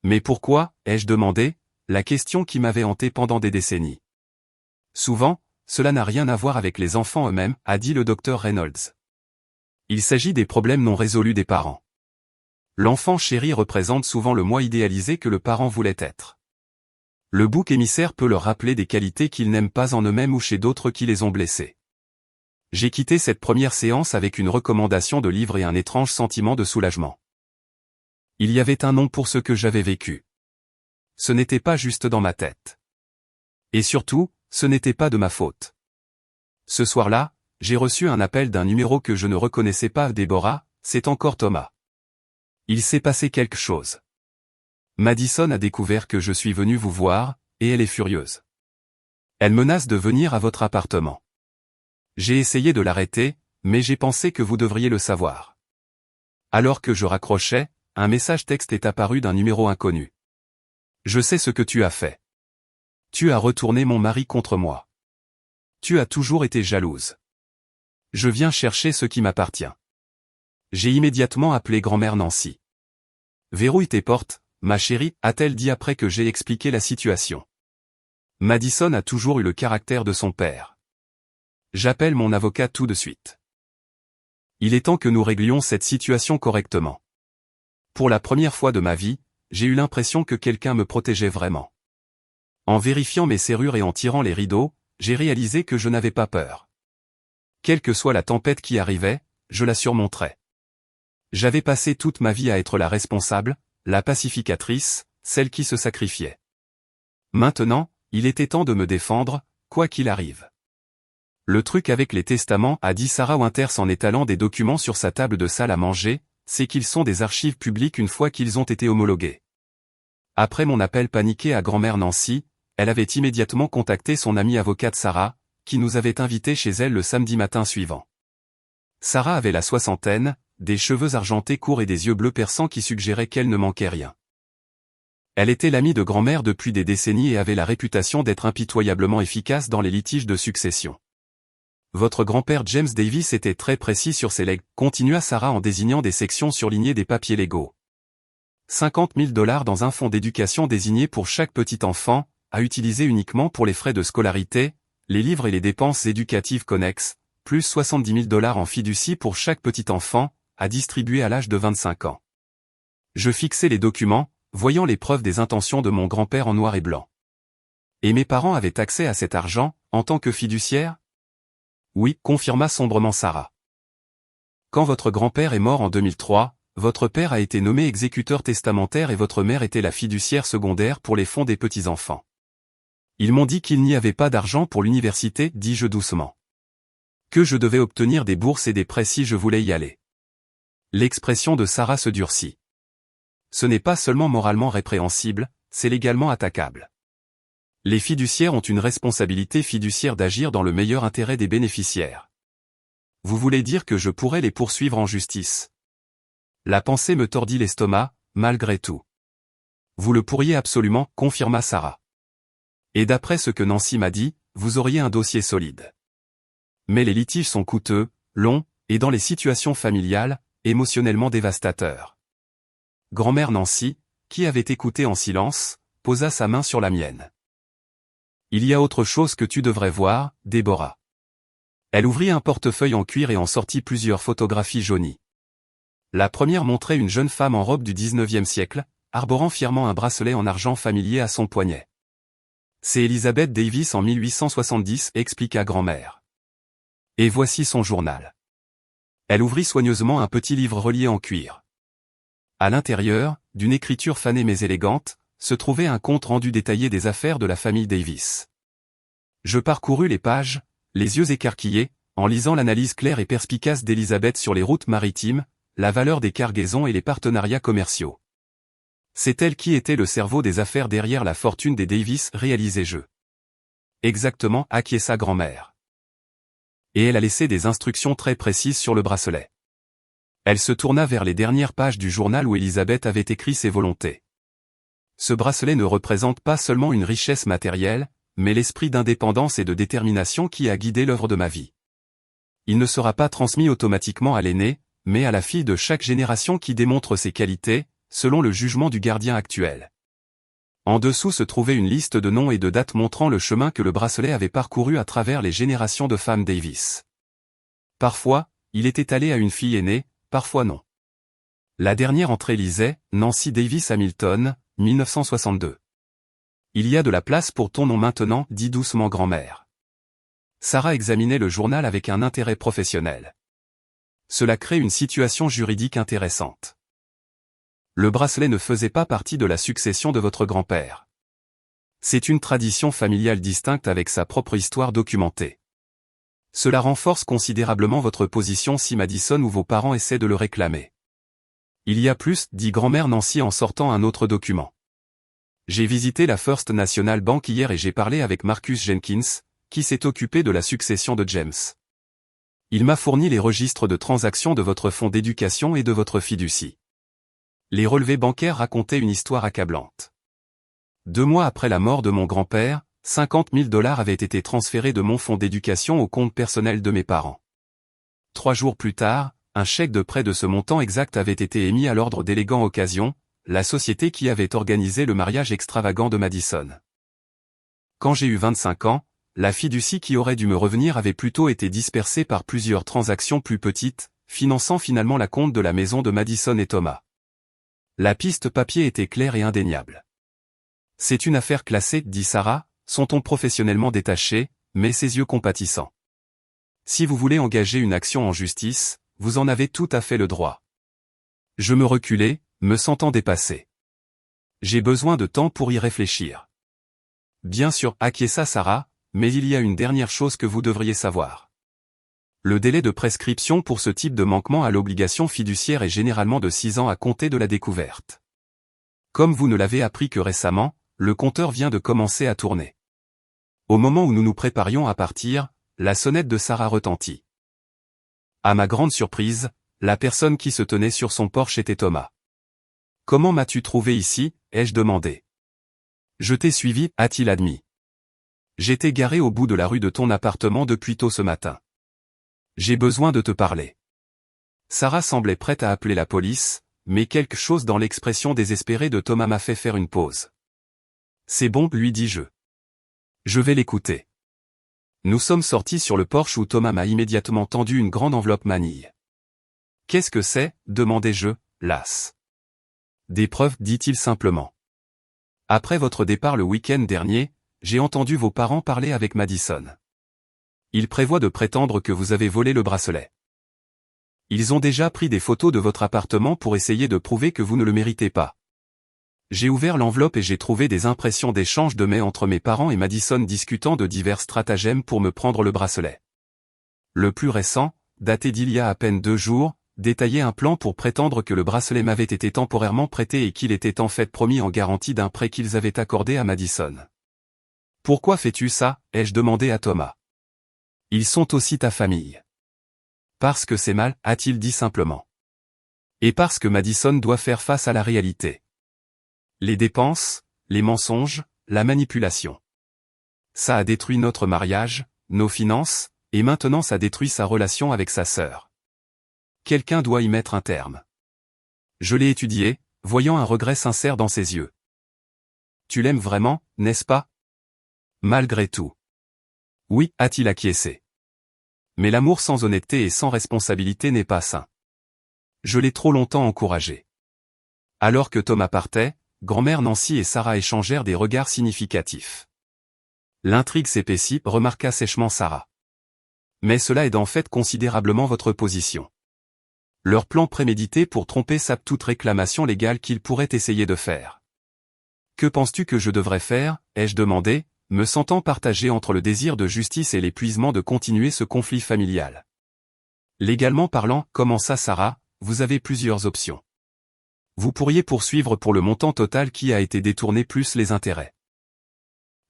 Mais pourquoi, ai-je demandé, la question qui m'avait hanté pendant des décennies. Souvent, cela n'a rien à voir avec les enfants eux-mêmes, a dit le docteur Reynolds. Il s'agit des problèmes non résolus des parents. L'enfant chéri représente souvent le moi idéalisé que le parent voulait être. Le bouc émissaire peut leur rappeler des qualités qu'ils n'aiment pas en eux-mêmes ou chez d'autres qui les ont blessés. J'ai quitté cette première séance avec une recommandation de livre et un étrange sentiment de soulagement. Il y avait un nom pour ce que j'avais vécu. Ce n'était pas juste dans ma tête. Et surtout, ce n'était pas de ma faute. Ce soir-là, j'ai reçu un appel d'un numéro que je ne reconnaissais pas. Déborah, c'est encore Thomas. Il s'est passé quelque chose. Madison a découvert que je suis venu vous voir, et elle est furieuse. Elle menace de venir à votre appartement. J'ai essayé de l'arrêter, mais j'ai pensé que vous devriez le savoir. Alors que je raccrochais, un message texte est apparu d'un numéro inconnu. Je sais ce que tu as fait. Tu as retourné mon mari contre moi. Tu as toujours été jalouse. Je viens chercher ce qui m'appartient. J'ai immédiatement appelé grand-mère Nancy. Verrouille tes portes, ma chérie, a-t-elle dit après que j'ai expliqué la situation. Madison a toujours eu le caractère de son père. J'appelle mon avocat tout de suite. Il est temps que nous réglions cette situation correctement. Pour la première fois de ma vie, j'ai eu l'impression que quelqu'un me protégeait vraiment. En vérifiant mes serrures et en tirant les rideaux, j'ai réalisé que je n'avais pas peur. Quelle que soit la tempête qui arrivait, je la surmonterais. J'avais passé toute ma vie à être la responsable, la pacificatrice, celle qui se sacrifiait. Maintenant, il était temps de me défendre, quoi qu'il arrive. Le truc avec les testaments, a dit Sarah Winters en étalant des documents sur sa table de salle à manger, c'est qu'ils sont des archives publiques une fois qu'ils ont été homologués. Après mon appel paniqué à grand-mère Nancy, elle avait immédiatement contacté son amie avocate Sarah, qui nous avait invités chez elle le samedi matin suivant. Sarah avait la soixantaine, des cheveux argentés courts et des yeux bleus perçants qui suggéraient qu'elle ne manquait rien. Elle était l'amie de grand-mère depuis des décennies et avait la réputation d'être impitoyablement efficace dans les litiges de succession. Votre grand-père James Davis était très précis sur ses legs, continua Sarah en désignant des sections surlignées des papiers légaux. 50 000 $ dans un fonds d'éducation désigné pour chaque petit enfant, à utiliser uniquement pour les frais de scolarité, les livres et les dépenses éducatives connexes, plus 70 000 $ en fiducie pour chaque petit enfant, à distribuer à l'âge de 25 ans. Je fixais les documents, voyant les preuves des intentions de mon grand-père en noir et blanc. Et mes parents avaient accès à cet argent, en tant que fiduciaire ? Oui, confirma sombrement Sarah. Quand votre grand-père est mort en 2003, votre père a été nommé exécuteur testamentaire et votre mère était la fiduciaire secondaire pour les fonds des petits-enfants. Ils m'ont dit qu'il n'y avait pas d'argent pour l'université, dis-je doucement. Que je devais obtenir des bourses et des prêts si je voulais y aller. L'expression de Sarah se durcit. Ce n'est pas seulement moralement répréhensible, c'est légalement attaquable. Les fiduciaires ont une responsabilité fiduciaire d'agir dans le meilleur intérêt des bénéficiaires. Vous voulez dire que je pourrais les poursuivre en justice? La pensée me tordit l'estomac, malgré tout. Vous le pourriez absolument, confirma Sarah. Et d'après ce que Nancy m'a dit, vous auriez un dossier solide. Mais les litiges sont coûteux, longs, et dans les situations familiales, émotionnellement dévastateurs. Grand-mère Nancy, qui avait écouté en silence, posa sa main sur la mienne. Il y a autre chose que tu devrais voir, Déborah. Elle ouvrit un portefeuille en cuir et en sortit plusieurs photographies jaunies. La première montrait une jeune femme en robe du 19e siècle, arborant fièrement un bracelet en argent familier à son poignet. C'est Elizabeth Davis en 1870, expliqua grand-mère. Et voici son journal. Elle ouvrit soigneusement un petit livre relié en cuir. À l'intérieur, d'une écriture fanée mais élégante, se trouvait un compte rendu détaillé des affaires de la famille Davis. Je parcourus les pages, les yeux écarquillés, en lisant l'analyse claire et perspicace d'Elizabeth sur les routes maritimes, la valeur des cargaisons et les partenariats commerciaux. C'est elle qui était le cerveau des affaires derrière la fortune des Davis, réalisai-je. Exactement, acquiesça grand-mère. Et elle a laissé des instructions très précises sur le bracelet. Elle se tourna vers les dernières pages du journal où Elizabeth avait écrit ses volontés. Ce bracelet ne représente pas seulement une richesse matérielle, mais l'esprit d'indépendance et de détermination qui a guidé l'œuvre de ma vie. Il ne sera pas transmis automatiquement à l'aîné, mais à la fille de chaque génération qui démontre ses qualités, selon le jugement du gardien actuel. En dessous se trouvait une liste de noms et de dates montrant le chemin que le bracelet avait parcouru à travers les générations de femmes Davis. Parfois, il était allé à une fille aînée, parfois non. La dernière entrée lisait « Nancy Davis Hamilton, 1962 ». Il y a de la place pour ton nom maintenant, dit doucement grand-mère. Sarah examinait le journal avec un intérêt professionnel. Cela crée une situation juridique intéressante. Le bracelet ne faisait pas partie de la succession de votre grand-père. C'est une tradition familiale distincte avec sa propre histoire documentée. Cela renforce considérablement votre position si Madison ou vos parents essaient de le réclamer. Il y a plus, dit grand-mère Nancy en sortant un autre document. J'ai visité la First National Bank hier et j'ai parlé avec Marcus Jenkins, qui s'est occupé de la succession de James. Il m'a fourni les registres de transactions de votre fonds d'éducation et de votre fiducie. Les relevés bancaires racontaient une histoire accablante. 2 mois après la mort de mon grand-père, 50 000 $ avaient été transférés de mon fonds d'éducation au compte personnel de mes parents. 3 jours plus tard, un chèque de près de ce montant exact avait été émis à l'ordre d'Elegant Occasion, la société qui avait organisé le mariage extravagant de Madison. Quand j'ai eu 25 ans, la fiducie qui aurait dû me revenir avait plutôt été dispersée par plusieurs transactions plus petites, finançant finalement la compte de la maison de Madison et Thomas. La piste papier était claire et indéniable. C'est une affaire classée, dit Sarah, son ton professionnellement détaché, mais ses yeux compatissants. Si vous voulez engager une action en justice, vous en avez tout à fait le droit. Je me reculai, me sentant dépassé. J'ai besoin de temps pour y réfléchir. Bien sûr, acquiesça Sarah, mais il y a une dernière chose que vous devriez savoir. Le délai de prescription pour ce type de manquement à l'obligation fiduciaire est généralement de 6 ans à compter de la découverte. Comme vous ne l'avez appris que récemment, le compteur vient de commencer à tourner. Au moment où nous nous préparions à partir, la sonnette de Sarah retentit. À ma grande surprise, la personne qui se tenait sur son porche était Thomas. « Comment m'as-tu trouvé ici ?» ai-je demandé. « Je t'ai suivi » a-t-il admis. « J'étais garé au bout de la rue de ton appartement depuis tôt ce matin. J'ai besoin de te parler. » Sarah semblait prête à appeler la police, mais quelque chose dans l'expression désespérée de Thomas m'a fait faire une pause. « C'est bon, lui dis-je. Je vais l'écouter. » Nous sommes sortis sur le porche où Thomas m'a immédiatement tendu une grande enveloppe manille. « Qu'est-ce que c'est ?» demandai-je, las. « Des preuves, dit-il simplement. Après votre départ le week-end dernier, j'ai entendu vos parents parler avec Madison. Ils prévoient de prétendre que vous avez volé le bracelet. Ils ont déjà pris des photos de votre appartement pour essayer de prouver que vous ne le méritez pas. J'ai ouvert l'enveloppe et j'ai trouvé des impressions d'échanges de mails entre mes parents et Madison discutant de divers stratagèmes pour me prendre le bracelet. Le plus récent, daté d'il y a à peine 2 jours, détaillait un plan pour prétendre que le bracelet m'avait été temporairement prêté et qu'il était en fait promis en garantie d'un prêt qu'ils avaient accordé à Madison. « Pourquoi fais-tu ça ?» ai-je demandé à Thomas. « Ils sont aussi ta famille. »« Parce que c'est mal » a-t-il dit simplement. « Et parce que Madison doit faire face à la réalité. Les dépenses, les mensonges, la manipulation. Ça a détruit notre mariage, nos finances, et maintenant ça détruit sa relation avec sa sœur. Quelqu'un doit y mettre un terme. » Je l'ai étudié, voyant un regret sincère dans ses yeux. « Tu l'aimes vraiment, n'est-ce pas ? » Malgré tout. « Oui » a-t-il acquiescé. « Mais l'amour sans honnêteté et sans responsabilité n'est pas sain. Je l'ai trop longtemps encouragé. » Alors que Thomas partait, grand-mère Nancy et Sarah échangèrent des regards significatifs. « L'intrigue s'épaissit » remarqua sèchement Sarah. « Mais cela aide en fait considérablement votre position. Leur plan prémédité pour tromper sape toute réclamation légale qu'ils pourraient essayer de faire. »« Que penses-tu que je devrais faire ?» ai-je demandé, me sentant partagé entre le désir de justice et l'épuisement de continuer ce conflit familial. « Légalement parlant, commença Sarah, vous avez plusieurs options. Vous pourriez poursuivre pour le montant total qui a été détourné plus les intérêts.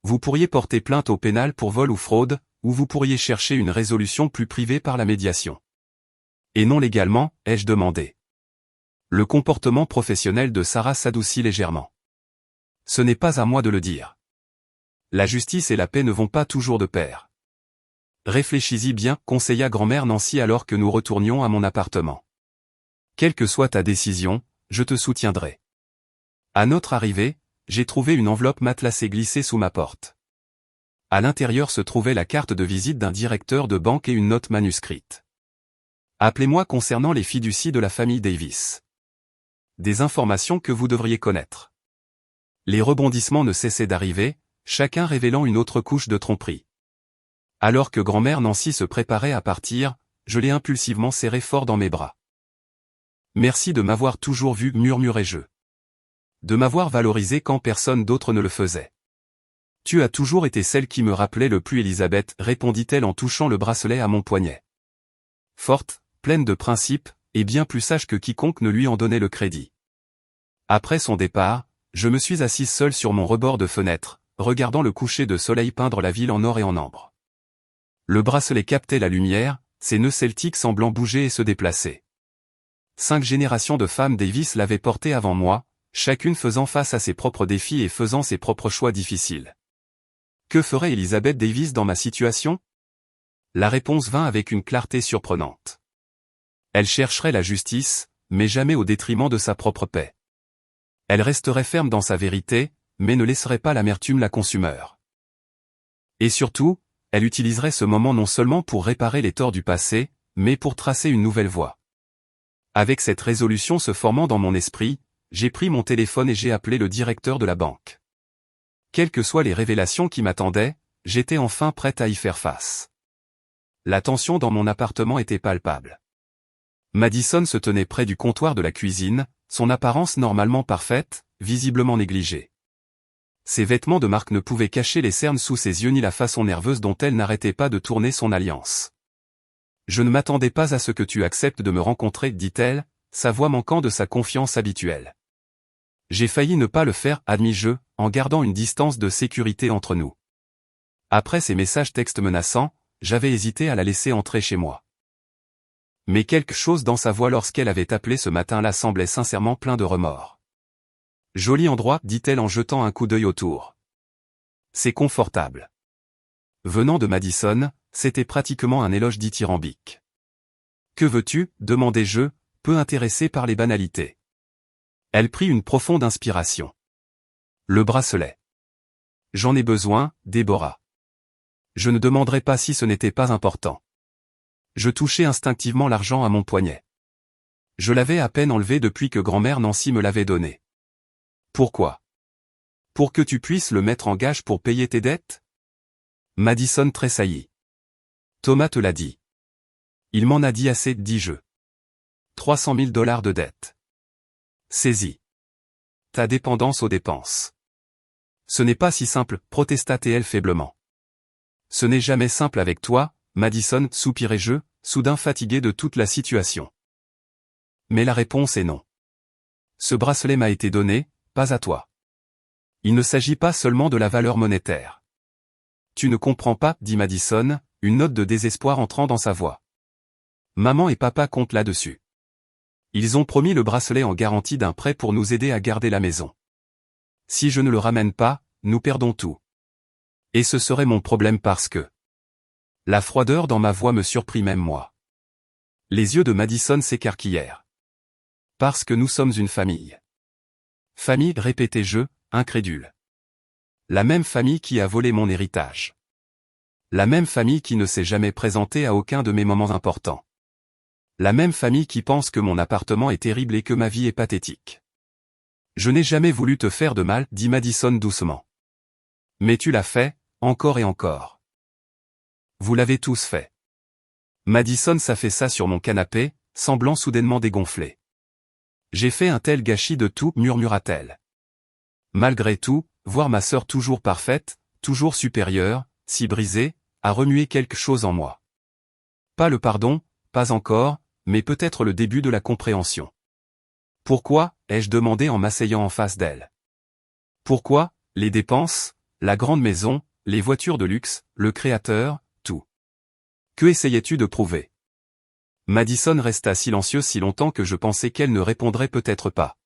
Vous pourriez porter plainte au pénal pour vol ou fraude, ou vous pourriez chercher une résolution plus privée par la médiation. » Et non légalement, ai-je demandé. Le comportement professionnel de Sarah s'adoucit légèrement. « Ce n'est pas à moi de le dire. La justice et la paix ne vont pas toujours de pair. Réfléchis-y bien, conseilla grand-mère Nancy alors que nous retournions à mon appartement. Quelle que soit ta décision, je te soutiendrai. » À notre arrivée, j'ai trouvé une enveloppe matelassée glissée sous ma porte. À l'intérieur se trouvait la carte de visite d'un directeur de banque et une note manuscrite. Appelez-moi concernant les fiducies de la famille Davis. Des informations que vous devriez connaître. Les rebondissements ne cessaient d'arriver, chacun révélant une autre couche de tromperie. Alors que grand-mère Nancy se préparait à partir, je l'ai impulsivement serré fort dans mes bras. « Merci de m'avoir toujours vu, murmurai-je. De m'avoir valorisé quand personne d'autre ne le faisait. Tu as toujours été celle qui me rappelait le plus Elisabeth, répondit-elle en touchant le bracelet à mon poignet. Forte, pleine de principes, et bien plus sage que quiconque ne lui en donnait le crédit. Après son départ, je me suis assise seule sur mon rebord de fenêtre, regardant le coucher de soleil peindre la ville en or et en ambre. Le bracelet captait la lumière, ses nœuds celtiques semblant bouger et se déplacer. 5 générations de femmes Davis l'avaient porté avant moi, chacune faisant face à ses propres défis et faisant ses propres choix difficiles. Que ferait Elizabeth Davis dans ma situation? La réponse vint avec une clarté surprenante. Elle chercherait la justice, mais jamais au détriment de sa propre paix. Elle resterait ferme dans sa vérité, mais ne laisserait pas l'amertume la consumeur. Et surtout, elle utiliserait ce moment non seulement pour réparer les torts du passé, mais pour tracer une nouvelle voie. Avec cette résolution se formant dans mon esprit, j'ai pris mon téléphone et j'ai appelé le directeur de la banque. Quelles que soient les révélations qui m'attendaient, j'étais enfin prête à y faire face. La tension dans mon appartement était palpable. Madison se tenait près du comptoir de la cuisine, son apparence normalement parfaite, visiblement négligée. Ses vêtements de marque ne pouvaient cacher les cernes sous ses yeux ni la façon nerveuse dont elle n'arrêtait pas de tourner son alliance. « Je ne m'attendais pas à ce que tu acceptes de me rencontrer, dit-elle, sa voix manquant de sa confiance habituelle. J'ai failli ne pas le faire, admis-je, en gardant une distance de sécurité entre nous. Après ces messages textes menaçants, j'avais hésité à la laisser entrer chez moi. Mais quelque chose dans sa voix lorsqu'elle avait appelé ce matin-là semblait sincèrement plein de remords. « Joli endroit, dit-elle en jetant un coup d'œil autour. C'est confortable. » Venant de Madison, c'était pratiquement un éloge dithyrambique. « Que veux-tu » demandai-je, peu intéressé par les banalités. Elle prit une profonde inspiration. « Le bracelet. J'en ai besoin, Déborah. Je ne demanderai pas si ce n'était pas important. » Je touchai instinctivement l'argent à mon poignet. Je l'avais à peine enlevé depuis que grand-mère Nancy me l'avait donné. Pourquoi? Pour que tu puisses le mettre en gage pour payer tes dettes? Madison tressaillit. Thomas te l'a dit. Il m'en a dit assez, dis-je. 300 000 $ de dettes. Saisis. Ta dépendance aux dépenses. Ce n'est pas si simple, protesta-t-elle faiblement. Ce n'est jamais simple avec toi, Madison, soupirai-je, soudain fatigué de toute la situation. Mais la réponse est non. Ce bracelet m'a été donné, pas à toi. Il ne s'agit pas seulement de la valeur monétaire. Tu ne comprends pas, dit Madison, une note de désespoir entrant dans sa voix. Maman et papa comptent là-dessus. Ils ont promis le bracelet en garantie d'un prêt pour nous aider à garder la maison. Si je ne le ramène pas, nous perdons tout. Et ce serait mon problème parce que... La froideur dans ma voix me surprit même moi. Les yeux de Madison s'écarquillèrent. Parce que nous sommes une famille. Famille, répétai-je, incrédule. La même famille qui a volé mon héritage. La même famille qui ne s'est jamais présentée à aucun de mes moments importants. La même famille qui pense que mon appartement est terrible et que ma vie est pathétique. Je n'ai jamais voulu te faire de mal, dit Madison doucement. Mais tu l'as fait, encore et encore. Vous l'avez tous fait. Madison s'affaissa sur mon canapé, semblant soudainement dégonfler. J'ai fait un tel gâchis de tout, murmura-t-elle. Malgré tout, voir ma sœur toujours parfaite, toujours supérieure, si brisée, a remué quelque chose en moi. Pas le pardon, pas encore, mais peut-être le début de la compréhension. Pourquoi, ai-je demandé en m'asseyant en face d'elle. Pourquoi, les dépenses, la grande maison, les voitures de luxe, le créateur, tout. Que essayais-tu de prouver? Madison resta silencieuse si longtemps que je pensais qu'elle ne répondrait peut-être pas.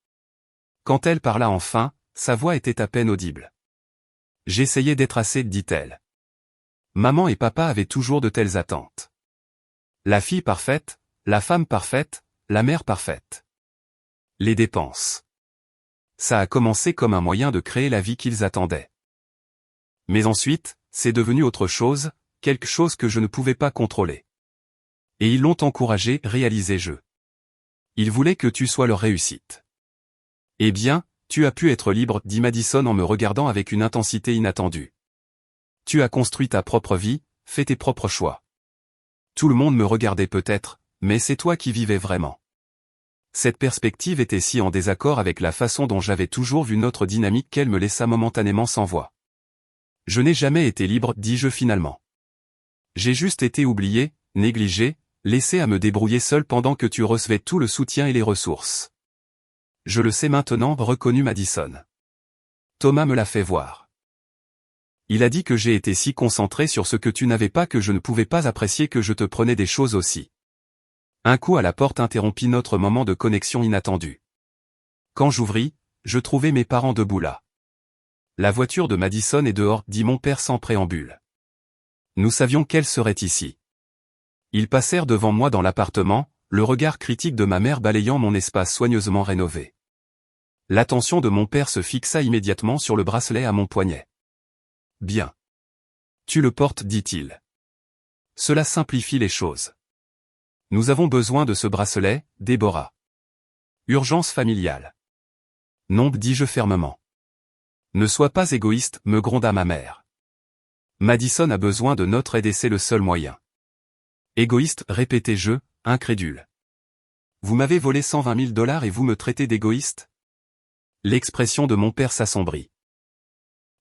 Quand elle parla enfin, sa voix était à peine audible. J'essayais d'être assez, dit-elle. Maman et papa avaient toujours de telles attentes. La fille parfaite, la femme parfaite, la mère parfaite. Les dépenses. Ça a commencé comme un moyen de créer la vie qu'ils attendaient. Mais ensuite, c'est devenu autre chose, quelque chose que je ne pouvais pas contrôler. Et ils l'ont encouragé, réalisai-je. Ils voulaient que tu sois leur réussite. Eh bien, tu as pu être libre, dit Madison en me regardant avec une intensité inattendue. Tu as construit ta propre vie, fait tes propres choix. Tout le monde me regardait peut-être, mais c'est toi qui vivais vraiment. Cette perspective était si en désaccord avec la façon dont j'avais toujours vu notre dynamique qu'elle me laissa momentanément sans voix. Je n'ai jamais été libre, dis-je finalement. J'ai juste été oublié, négligé, laissé à me débrouiller seul pendant que tu recevais tout le soutien et les ressources. Je le sais maintenant, reconnut Madison. Thomas me l'a fait voir. Il a dit que j'ai été si concentré sur ce que tu n'avais pas que je ne pouvais pas apprécier que je te prenais des choses aussi Un coup à la porte interrompit notre moment de connexion inattendu. Quand j'ouvris, je trouvais mes parents debout là. La voiture de Madison est dehors, dit mon père sans préambule. Nous savions qu'elle serait ici. Ils passèrent devant moi dans l'appartement, le regard critique de ma mère balayant mon espace soigneusement rénové. L'attention de mon père se fixa immédiatement sur le bracelet à mon poignet. Bien. Tu le portes, dit-il. Cela simplifie les choses. Nous avons besoin de ce bracelet, Déborah. Urgence familiale. Non, dis-je fermement. Ne sois pas égoïste, me gronda ma mère. Madison a besoin de notre aide et c'est le seul moyen. Égoïste, répétai-je, incrédule. Vous m'avez volé 120 000 $ et vous me traitez d'égoïste? L'expression de mon père s'assombrit.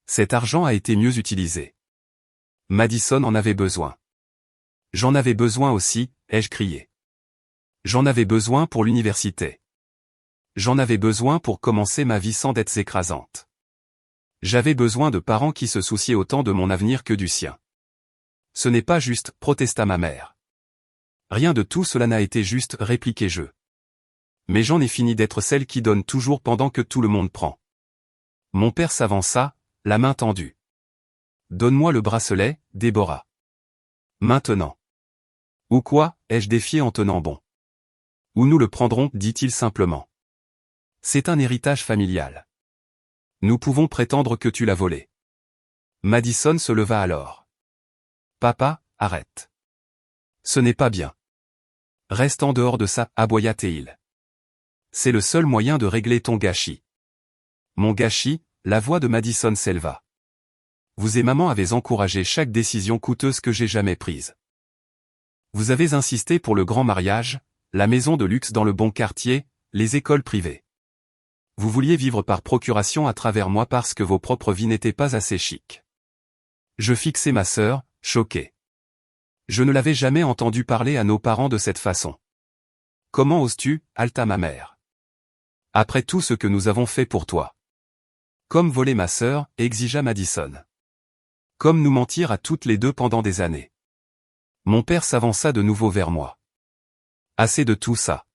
Cet argent a été mieux utilisé. Madison en avait besoin. J'en avais besoin aussi, ai-je crié. J'en avais besoin pour l'université. J'en avais besoin pour commencer ma vie sans dettes écrasantes. J'avais besoin de parents qui se souciaient autant de mon avenir que du sien. Ce n'est pas juste, protesta ma mère. Rien de tout cela n'a été juste, répliquai-je. Mais j'en ai fini d'être celle qui donne toujours pendant que tout le monde prend. Mon père s'avança, la main tendue. Donne-moi le bracelet, Déborah. Maintenant. Ou quoi, ai-je défié en tenant bon. Ou nous le prendrons, dit-il simplement. C'est un héritage familial. Nous pouvons prétendre que tu l'as volé. Madison se leva alors. Papa, arrête. Ce n'est pas bien. Reste en dehors de ça, aboya-t-il. C'est le seul moyen de régler ton gâchis. Mon gâchis, la voix de Madison s'éleva. Vous et maman avez encouragé chaque décision coûteuse que j'ai jamais prise. Vous avez insisté pour le grand mariage, la maison de luxe dans le bon quartier, les écoles privées. Vous vouliez vivre par procuration à travers moi parce que vos propres vies n'étaient pas assez chic. Je fixai ma sœur, choquée. Je ne l'avais jamais entendu parler à nos parents de cette façon. Comment oses-tu, haleta ma mère. Après tout ce que nous avons fait pour toi. Comme voler ma sœur, exigea Madison. Comme nous mentir à toutes les deux pendant des années. Mon père s'avança de nouveau vers moi. Assez de tout ça.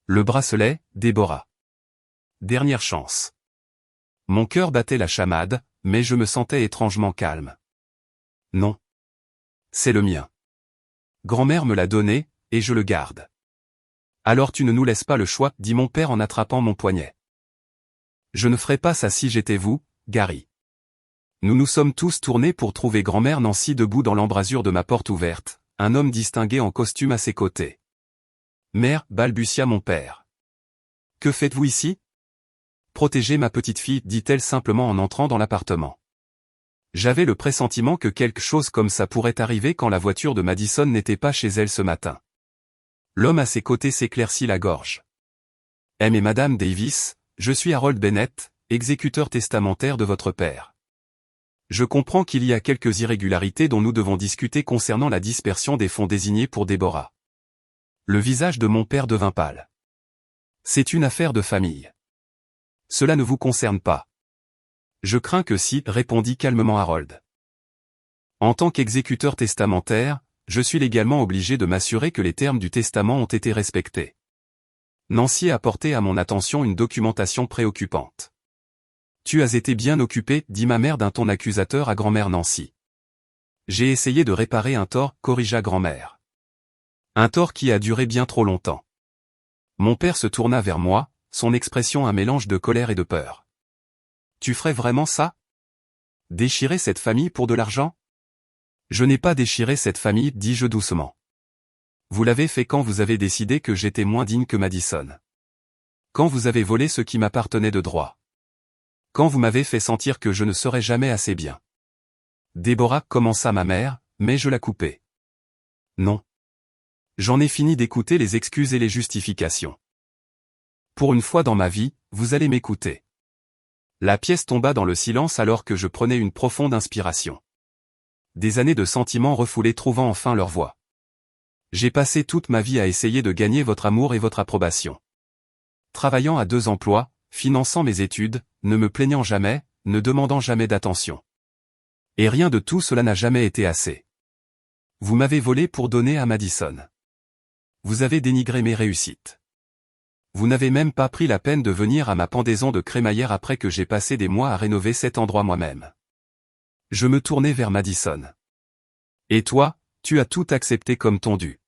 Le bracelet, Déborah. Dernière chance. Mon cœur battait la chamade, mais je me sentais étrangement calme. Non. C'est le mien. Grand-mère me l'a donné, et je le garde. Alors tu ne nous laisses pas le choix, dit mon père en attrapant mon poignet. Je ne ferais pas ça si j'étais vous, Gary. Nous nous sommes tous tournés pour trouver grand-mère Nancy debout dans l'embrasure de ma porte ouverte, un homme distingué en costume à ses côtés. Mère, balbutia mon père. Que faites-vous ici? Protégez ma petite fille, dit-elle simplement en entrant dans l'appartement. J'avais le pressentiment que quelque chose comme ça pourrait arriver quand la voiture de Madison n'était pas chez elle ce matin. L'homme à ses côtés s'éclaircit la gorge. Mais Madame Davis, je suis Harold Bennett, exécuteur testamentaire de votre père. Je comprends qu'il y a quelques irrégularités dont nous devons discuter concernant la dispersion des fonds désignés pour Déborah. Le visage de mon père devint pâle. C'est une affaire de famille. Cela ne vous concerne pas. Je crains que si, répondit calmement Harold. En tant qu'exécuteur testamentaire, je suis légalement obligé de m'assurer que les termes du testament ont été respectés. Nancy a porté à mon attention une documentation préoccupante. Tu as été bien occupé, dit ma mère d'un ton accusateur à grand-mère Nancy. J'ai essayé de réparer un tort, corrigea grand-mère. Un tort qui a duré bien trop longtemps. Mon père se tourna vers moi, son expression un mélange de colère et de peur. Tu ferais vraiment ça? Déchirer cette famille pour de l'argent? Je n'ai pas déchiré cette famille, dis-je doucement. Vous l'avez fait quand vous avez décidé que j'étais moins digne que Madison. Quand vous avez volé ce qui m'appartenait de droit. Quand vous m'avez fait sentir que je ne serais jamais assez bien. Déborah, commença ma mère, mais je la coupai. Non. J'en ai fini d'écouter les excuses et les justifications. Pour une fois dans ma vie, vous allez m'écouter. La pièce tomba dans le silence alors que je prenais une profonde inspiration. Des années de sentiments refoulés trouvant enfin leur voie. J'ai passé toute ma vie à essayer de gagner votre amour et votre approbation. Travaillant à 2 emplois, finançant mes études, ne me plaignant jamais, ne demandant jamais d'attention. Et rien de tout cela n'a jamais été assez. Vous m'avez volé pour donner à Madison. Vous avez dénigré mes réussites. Vous n'avez même pas pris la peine de venir à ma pendaison de crémaillère après que j'ai passé des mois à rénover cet endroit moi-même. Je me tournai vers Madison. Et toi, tu as tout accepté comme ton dû.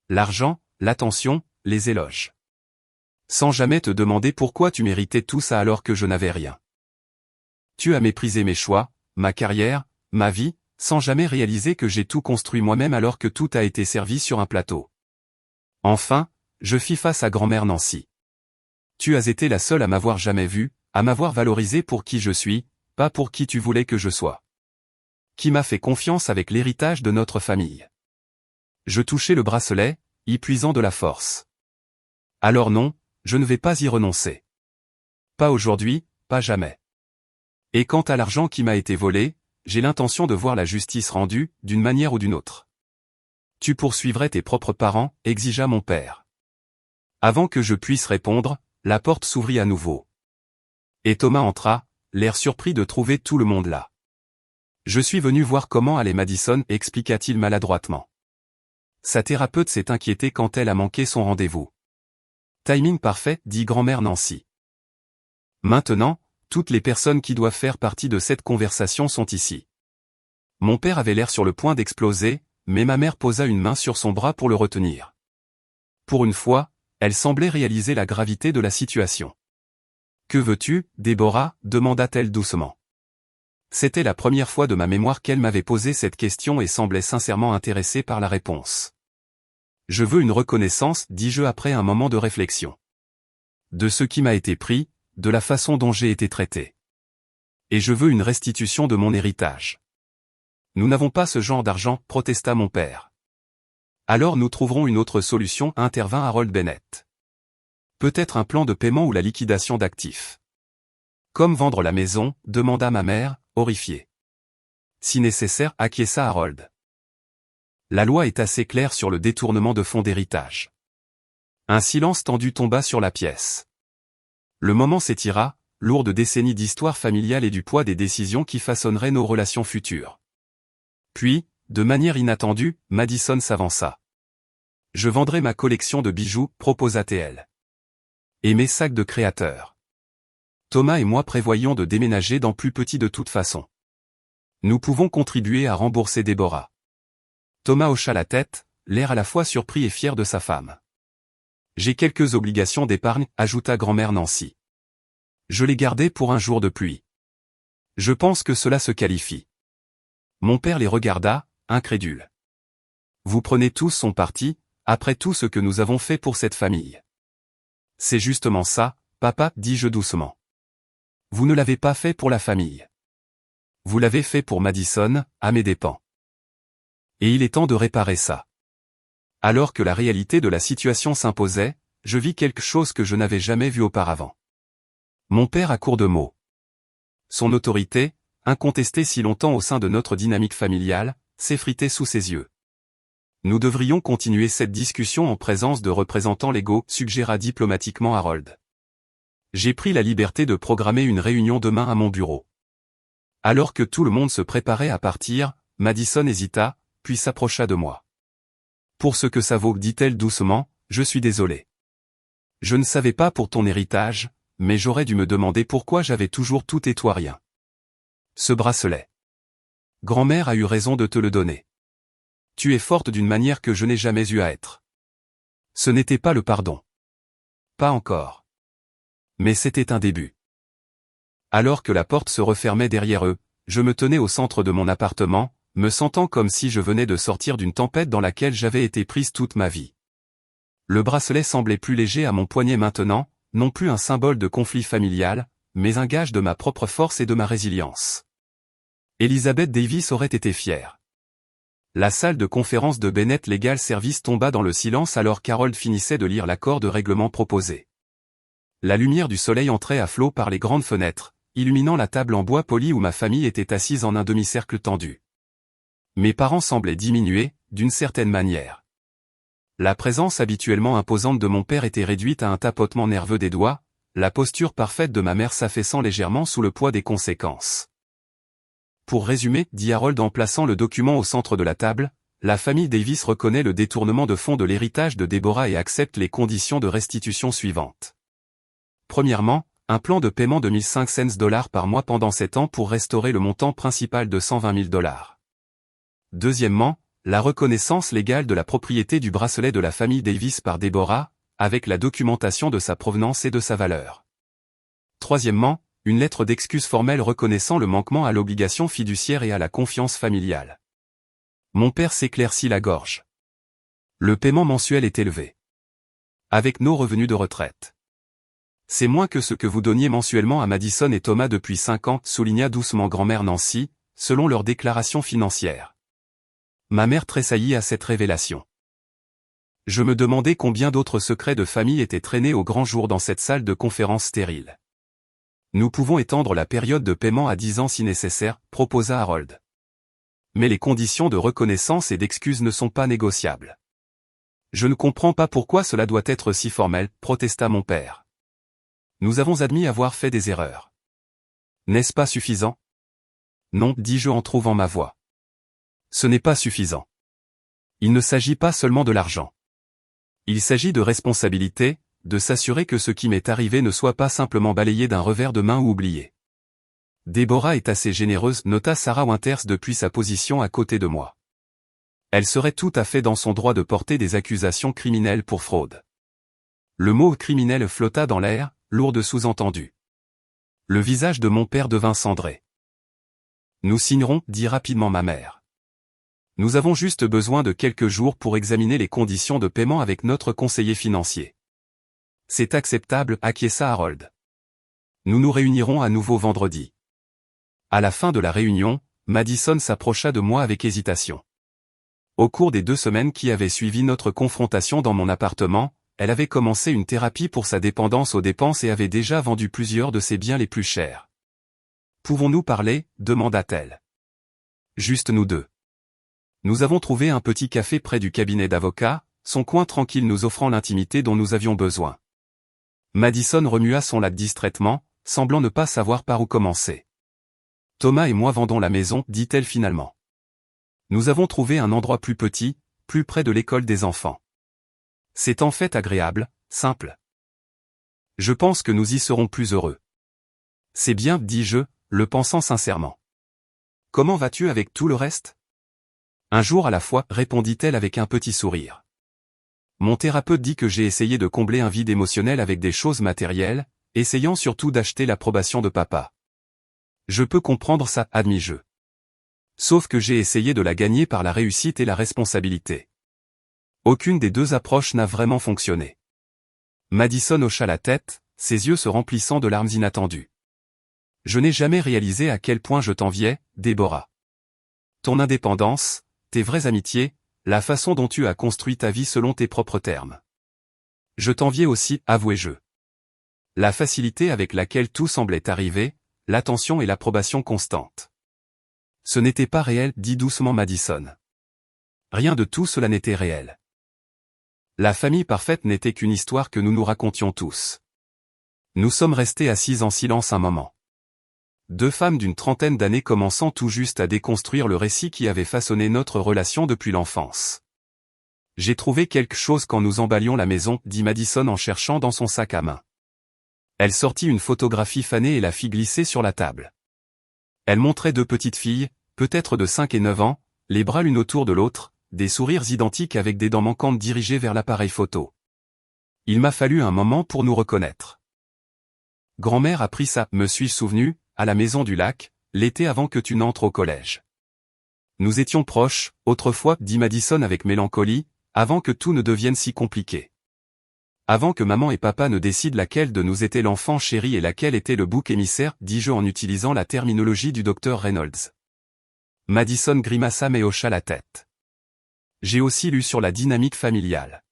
L'argent, l'attention, les éloges. Sans jamais te demander pourquoi tu méritais tout ça alors que je n'avais rien. Tu as méprisé mes choix, ma carrière, ma vie, sans jamais réaliser que j'ai tout construit moi-même alors que tout a été servi sur un plateau. Enfin, je fis face à grand-mère Nancy. Tu as été la seule à m'avoir jamais vu, à m'avoir valorisé pour qui je suis, pas pour qui tu voulais que je sois. Qui m'a fait confiance avec l'héritage de notre famille. Je touchai le bracelet, y puisant de la force. Alors non, je ne vais pas y renoncer. Pas aujourd'hui, pas jamais. Et quant à l'argent qui m'a été volé, j'ai l'intention de voir la justice rendue, d'une manière ou d'une autre. Tu poursuivrais tes propres parents, exigea mon père. Avant que je puisse répondre, la porte s'ouvrit à nouveau. Et Thomas entra, l'air surpris de trouver tout le monde là. Je suis venu voir comment allait Madison, expliqua-t-il maladroitement. Sa thérapeute s'est inquiétée quand elle a manqué son rendez-vous. Timing parfait, dit grand-mère Nancy. Maintenant, toutes les personnes qui doivent faire partie de cette conversation sont ici. Mon père avait l'air sur le point d'exploser, mais ma mère posa une main sur son bras pour le retenir. Pour une fois, elle semblait réaliser la gravité de la situation. « Que veux-tu, Déborah » demanda-t-elle doucement. C'était la première fois de ma mémoire qu'elle m'avait posé cette question et semblait sincèrement intéressée par la réponse. « Je veux une reconnaissance, dis-je après un moment de réflexion. De ce qui m'a été pris, de la façon dont j'ai été traité. Et je veux une restitution de mon héritage. » « Nous n'avons pas ce genre d'argent, protesta mon père. « Alors nous trouverons une autre solution, intervint Harold Bennett. Peut-être un plan de paiement ou la liquidation d'actifs. Comme vendre la maison, demanda ma mère, horrifiée. Si nécessaire, acquiesça Harold. La loi est assez claire sur le détournement de fonds d'héritage. Un silence tendu tomba sur la pièce. Le moment s'étira, lourd de décennies d'histoire familiale et du poids des décisions qui façonneraient nos relations futures. Puis, de manière inattendue, Madison s'avança. « Je vendrai ma collection de bijoux » proposa-t-elle. « Et mes sacs de créateur. Thomas et moi prévoyons de déménager dans plus petit de toute façon. Nous pouvons contribuer à rembourser Déborah. » Thomas hocha la tête, l'air à la fois surpris et fier de sa femme. « J'ai quelques obligations d'épargne » ajouta grand-mère Nancy. « Je les gardais pour un jour de pluie. Je pense que cela se qualifie. » Mon père les regarda, incrédule. « Vous prenez tous son parti, après tout ce que nous avons fait pour cette famille. »« C'est justement ça, papa, dis-je doucement. Vous ne l'avez pas fait pour la famille. Vous l'avez fait pour Madison, à mes dépens. Et il est temps de réparer ça. » Alors que la réalité de la situation s'imposait, je vis quelque chose que je n'avais jamais vu auparavant. Mon père a court de mots. Son autorité, incontestée si longtemps au sein de notre dynamique familiale, s'effritait sous ses yeux. Nous devrions continuer cette discussion en présence de représentants légaux, suggéra diplomatiquement Harold. J'ai pris la liberté de programmer une réunion demain à mon bureau. Alors que tout le monde se préparait à partir, Madison hésita, puis s'approcha de moi. Pour ce que ça vaut, dit-elle doucement, je suis désolé. Je ne savais pas pour ton héritage, mais j'aurais dû me demander pourquoi j'avais toujours tout et toi rien. Ce bracelet. Grand-mère a eu raison de te le donner. Tu es forte d'une manière que je n'ai jamais eu à être. Ce n'était pas le pardon. Pas encore. Mais c'était un début. Alors que la porte se refermait derrière eux, je me tenais au centre de mon appartement, me sentant comme si je venais de sortir d'une tempête dans laquelle j'avais été prise toute ma vie. Le bracelet semblait plus léger à mon poignet maintenant, non plus un symbole de conflit familial, mais un gage de ma propre force et de ma résilience. Elizabeth Davis aurait été fière. La salle de conférence de Bennett Legal Service tomba dans le silence alors qu'Harold finissait de lire l'accord de règlement proposé. La lumière du soleil entrait à flot par les grandes fenêtres, illuminant la table en bois poli où ma famille était assise en un demi-cercle tendu. Mes parents semblaient diminuer, d'une certaine manière. La présence habituellement imposante de mon père était réduite à un tapotement nerveux des doigts, la posture parfaite de ma mère s'affaissant légèrement sous le poids des conséquences. Pour résumer, dit Harold en plaçant le document au centre de la table, la famille Davis reconnaît le détournement de fonds de l'héritage de Deborah et accepte les conditions de restitution suivantes. Premièrement, un plan de paiement de 1500 $ par mois pendant 7 ans pour restaurer le montant principal de 120 000 $. Deuxièmement, la reconnaissance légale de la propriété du bracelet de la famille Davis par Deborah, avec la documentation de sa provenance et de sa valeur. Troisièmement, une lettre d'excuse formelle reconnaissant le manquement à l'obligation fiduciaire et à la confiance familiale. Mon père s'éclaircit la gorge. Le paiement mensuel est élevé. Avec nos revenus de retraite. C'est moins que ce que vous donniez mensuellement à Madison et Thomas depuis 5 ans, souligna doucement grand-mère Nancy, selon leurs déclarations financières. Ma mère tressaillit à cette révélation. Je me demandais combien d'autres secrets de famille étaient traînés au grand jour dans cette salle de conférence stérile. Nous pouvons étendre la période de paiement à 10 ans si nécessaire, proposa Harold. Mais les conditions de reconnaissance et d'excuse ne sont pas négociables. Je ne comprends pas pourquoi cela doit être si formel, protesta mon père. Nous avons admis avoir fait des erreurs. N'est-ce pas suffisant? Non, dis-je en trouvant ma voix. Ce n'est pas suffisant. Il ne s'agit pas seulement de l'argent. Il s'agit de responsabilité, de s'assurer que ce qui m'est arrivé ne soit pas simplement balayé d'un revers de main ou oublié. Deborah est assez généreuse, nota Sarah Winters depuis sa position à côté de moi. Elle serait tout à fait dans son droit de porter des accusations criminelles pour fraude. Le mot criminel flotta dans l'air, lourd de sous-entendus. Le visage de mon père devint cendré. Nous signerons, dit rapidement ma mère. Nous avons juste besoin de quelques jours pour examiner les conditions de paiement avec notre conseiller financier. C'est acceptable, acquiesça Harold. Nous nous réunirons à nouveau vendredi. À la fin de la réunion, Madison s'approcha de moi avec hésitation. Au cours des 2 semaines qui avaient suivi notre confrontation dans mon appartement, elle avait commencé une thérapie pour sa dépendance aux dépenses et avait déjà vendu plusieurs de ses biens les plus chers. Pouvons-nous parler? Demanda-t-elle. Juste nous deux. Nous avons trouvé un petit café près du cabinet d'avocat, son coin tranquille nous offrant l'intimité dont nous avions besoin. Madison remua son lac distraitement, semblant ne pas savoir par où commencer. Thomas et moi vendons la maison, dit-elle finalement. Nous avons trouvé un endroit plus petit, plus près de l'école des enfants. C'est en fait agréable, simple. Je pense que nous y serons plus heureux. C'est bien, dis-je, le pensant sincèrement. Comment vas-tu avec tout le reste? Un jour à la fois, répondit-elle avec un petit sourire. Mon thérapeute dit que j'ai essayé de combler un vide émotionnel avec des choses matérielles, essayant surtout d'acheter l'approbation de papa. Je peux comprendre ça, admis-je. Sauf que j'ai essayé de la gagner par la réussite et la responsabilité. Aucune des deux approches n'a vraiment fonctionné. Madison hocha la tête, ses yeux se remplissant de larmes inattendues. Je n'ai jamais réalisé à quel point je t'enviais, Deborah. Ton indépendance, tes vraies amitiés, la façon dont tu as construit ta vie selon tes propres termes. Je t'enviais aussi, avouai-je. La facilité avec laquelle tout semblait arriver, l'attention et l'approbation constante. Ce n'était pas réel, dit doucement Madison. Rien de tout cela n'était réel. La famille parfaite n'était qu'une histoire que nous nous racontions tous. Nous sommes restés assises en silence un moment. 2 femmes d'une trentaine d'années commençant tout juste à déconstruire le récit qui avait façonné notre relation depuis l'enfance. J'ai trouvé quelque chose quand nous emballions la maison, dit Madison en cherchant dans son sac à main. Elle sortit une photographie fanée et la fit glisser sur la table. Elle montrait 2 petites filles, peut-être de 5 et 9 ans, les bras l'une autour de l'autre, des sourires identiques avec des dents manquantes dirigées vers l'appareil photo. Il m'a fallu un moment pour nous reconnaître. Grand-mère a pris ça, me suis-je souvenu, à la maison du lac, l'été avant que tu n'entres au collège. Nous étions proches, autrefois, dit Madison avec mélancolie, avant que tout ne devienne si compliqué. Avant que maman et papa ne décident laquelle de nous était l'enfant chéri et laquelle était le bouc émissaire, dis-je en utilisant la terminologie du docteur Reynolds. Madison grimaça mais hocha la tête. J'ai aussi lu sur la dynamique familiale.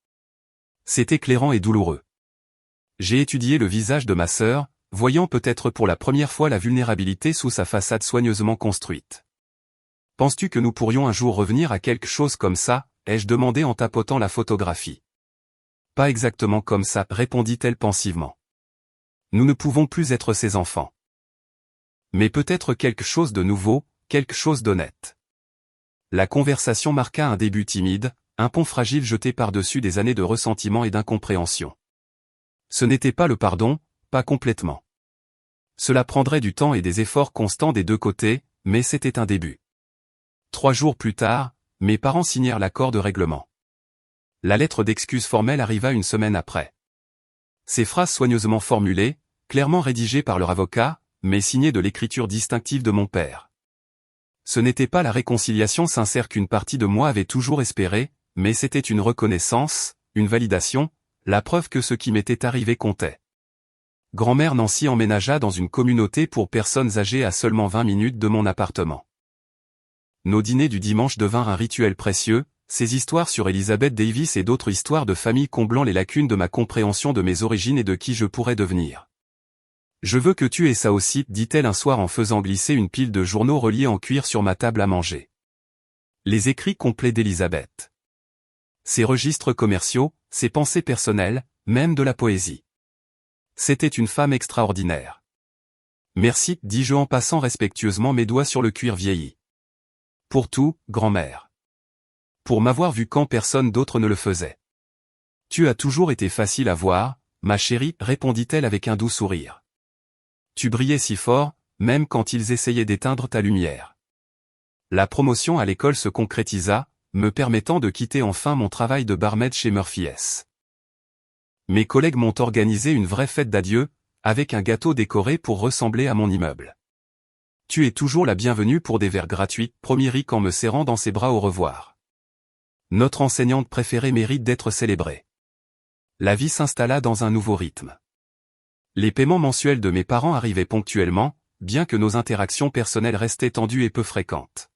C'est éclairant et douloureux. J'ai étudié le visage de ma sœur, voyant peut-être pour la première fois la vulnérabilité sous sa façade soigneusement construite. Penses-tu que nous pourrions un jour revenir à quelque chose comme ça, ai-je demandé en tapotant la photographie. Pas exactement comme ça, répondit-elle pensivement. Nous ne pouvons plus être ses enfants. Mais peut-être quelque chose de nouveau, quelque chose d'honnête. La conversation marqua un début timide, un pont fragile jeté par-dessus des années de ressentiment et d'incompréhension. Ce n'était pas le pardon, pas complètement. Cela prendrait du temps et des efforts constants des deux côtés, mais c'était un début. 3 jours plus tard, mes parents signèrent l'accord de règlement. La lettre d'excuse formelle arriva une semaine après. Ces phrases soigneusement formulées, clairement rédigées par leur avocat, mais signées de l'écriture distinctive de mon père. Ce n'était pas la réconciliation sincère qu'une partie de moi avait toujours espérée, mais c'était une reconnaissance, une validation, la preuve que ce qui m'était arrivé comptait. Grand-mère Nancy emménagea dans une communauté pour personnes âgées à seulement 20 minutes de mon appartement. Nos dîners du dimanche devinrent un rituel précieux, ces histoires sur Elizabeth Davis et d'autres histoires de famille comblant les lacunes de ma compréhension de mes origines et de qui je pourrais devenir. Je veux que tu aies ça aussi, dit-elle un soir en faisant glisser une pile de journaux reliés en cuir sur ma table à manger. Les écrits complets d'Elizabeth. Ses registres commerciaux, ses pensées personnelles, même de la poésie. C'était une femme extraordinaire. Merci, dis-je en passant respectueusement mes doigts sur le cuir vieilli. Pour tout, grand-mère. Pour m'avoir vu quand personne d'autre ne le faisait. Tu as toujours été facile à voir, ma chérie, répondit-elle avec un doux sourire. Tu brillais si fort, même quand ils essayaient d'éteindre ta lumière. La promotion à l'école se concrétisa, me permettant de quitter enfin mon travail de barmaid chez Murphy S. Mes collègues m'ont organisé une vraie fête d'adieu, avec un gâteau décoré pour ressembler à mon immeuble. Tu es toujours la bienvenue pour des verres gratuits, promit Rick en me serrant dans ses bras au revoir. Notre enseignante préférée mérite d'être célébrée. La vie s'installa dans un nouveau rythme. Les paiements mensuels de mes parents arrivaient ponctuellement, bien que nos interactions personnelles restaient tendues et peu fréquentes.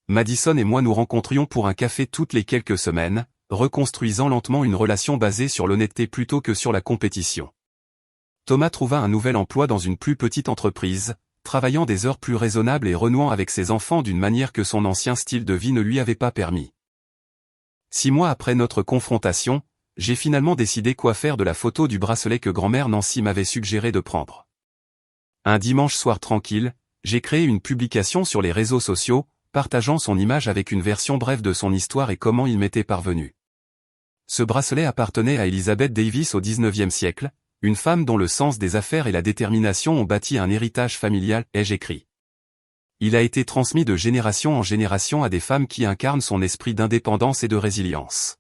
Madison et moi nous rencontrions pour un café toutes les quelques semaines, reconstruisant lentement une relation basée sur l'honnêteté plutôt que sur la compétition. Thomas trouva un nouvel emploi dans une plus petite entreprise, travaillant des heures plus raisonnables et renouant avec ses enfants d'une manière que son ancien style de vie ne lui avait pas permis. 6 mois après notre confrontation, j'ai finalement décidé quoi faire de la photo du bracelet que grand-mère Nancy m'avait suggéré de prendre. Un dimanche soir tranquille, j'ai créé une publication sur les réseaux sociaux, partageant son image avec une version brève de son histoire et comment il m'était parvenu. Ce bracelet appartenait à Elizabeth Davis au XIXe siècle, une femme dont le sens des affaires et la détermination ont bâti un héritage familial, ai-je écrit. Il a été transmis de génération en génération à des femmes qui incarnent son esprit d'indépendance et de résilience.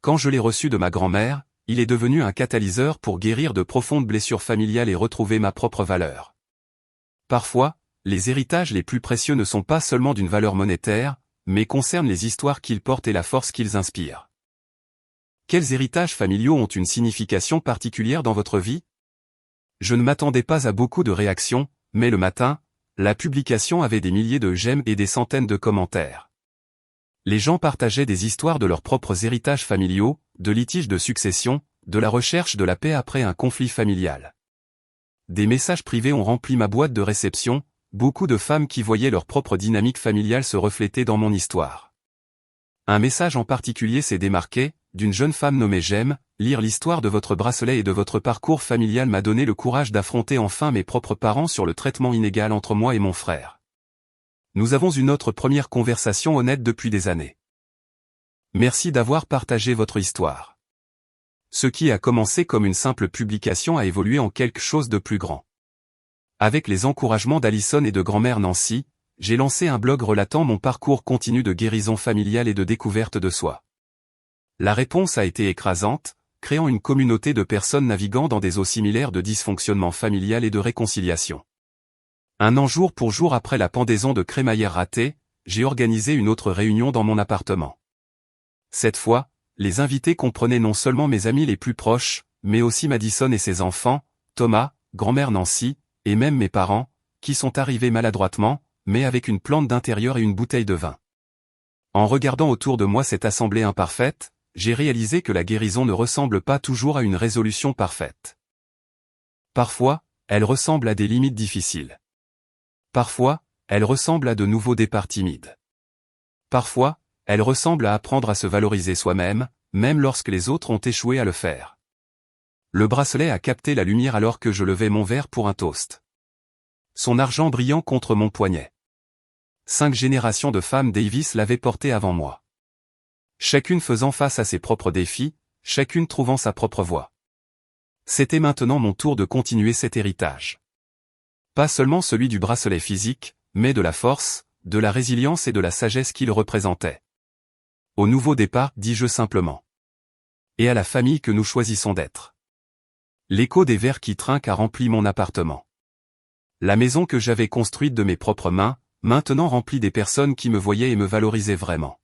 Quand je l'ai reçu de ma grand-mère, il est devenu un catalyseur pour guérir de profondes blessures familiales et retrouver ma propre valeur. Parfois, les héritages les plus précieux ne sont pas seulement d'une valeur monétaire, mais concernent les histoires qu'ils portent et la force qu'ils inspirent. Quels héritages familiaux ont une signification particulière dans votre vie? Je ne m'attendais pas à beaucoup de réactions, mais le matin, la publication avait des milliers de j'aime et des centaines de commentaires. Les gens partageaient des histoires de leurs propres héritages familiaux, de litiges de succession, de la recherche de la paix après un conflit familial. Des messages privés ont rempli ma boîte de réception, beaucoup de femmes qui voyaient leur propre dynamique familiale se refléter dans mon histoire. Un message en particulier s'est démarqué, d'une jeune femme nommée J'aime, lire l'histoire de votre bracelet et de votre parcours familial m'a donné le courage d'affronter enfin mes propres parents sur le traitement inégal entre moi et mon frère. Nous avons eu notre première conversation honnête depuis des années. Merci d'avoir partagé votre histoire. Ce qui a commencé comme une simple publication a évolué en quelque chose de plus grand. Avec les encouragements d'Alison et de grand-mère Nancy, j'ai lancé un blog relatant mon parcours continu de guérison familiale et de découverte de soi. La réponse a été écrasante, créant une communauté de personnes naviguant dans des eaux similaires de dysfonctionnement familial et de réconciliation. Un an jour pour jour après la pendaison de crémaillère ratée, j'ai organisé une autre réunion dans mon appartement. Cette fois, les invités comprenaient non seulement mes amis les plus proches, mais aussi Madison et ses enfants, Thomas, grand-mère Nancy, et même mes parents, qui sont arrivés maladroitement, mais avec une plante d'intérieur et une bouteille de vin. En regardant autour de moi cette assemblée imparfaite, j'ai réalisé que la guérison ne ressemble pas toujours à une résolution parfaite. Parfois, elle ressemble à des limites difficiles. Parfois, elle ressemble à de nouveaux départs timides. Parfois, elle ressemble à apprendre à se valoriser soi-même, même lorsque les autres ont échoué à le faire. Le bracelet a capté la lumière alors que je levais mon verre pour un toast. Son argent brillant contre mon poignet. 5 générations de femmes Davis l'avaient porté avant moi. Chacune faisant face à ses propres défis, chacune trouvant sa propre voie. C'était maintenant mon tour de continuer cet héritage. Pas seulement celui du bracelet physique, mais de la force, de la résilience et de la sagesse qu'il représentait. Au nouveau départ, dis-je simplement. Et à la famille que nous choisissons d'être. L'écho des verres qui trinquent a rempli mon appartement. La maison que j'avais construite de mes propres mains, maintenant remplie des personnes qui me voyaient et me valorisaient vraiment.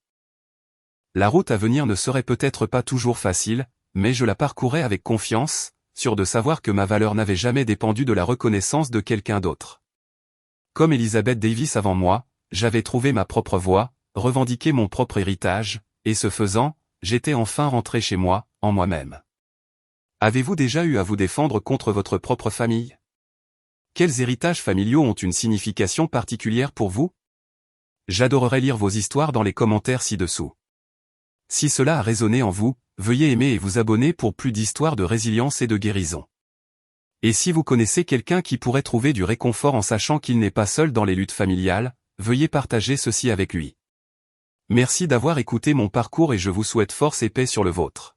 La route à venir ne serait peut-être pas toujours facile, mais je la parcourais avec confiance, sûr de savoir que ma valeur n'avait jamais dépendu de la reconnaissance de quelqu'un d'autre. Comme Elizabeth Davis avant moi, j'avais trouvé ma propre voie, revendiqué mon propre héritage, et ce faisant, j'étais enfin rentré chez moi, en moi-même. Avez-vous déjà eu à vous défendre contre votre propre famille? Quels héritages familiaux ont une signification particulière pour vous? J'adorerais lire vos histoires dans les commentaires ci-dessous. Si cela a résonné en vous, veuillez aimer et vous abonner pour plus d'histoires de résilience et de guérison. Et si vous connaissez quelqu'un qui pourrait trouver du réconfort en sachant qu'il n'est pas seul dans les luttes familiales, veuillez partager ceci avec lui. Merci d'avoir écouté mon parcours et je vous souhaite force et paix sur le vôtre.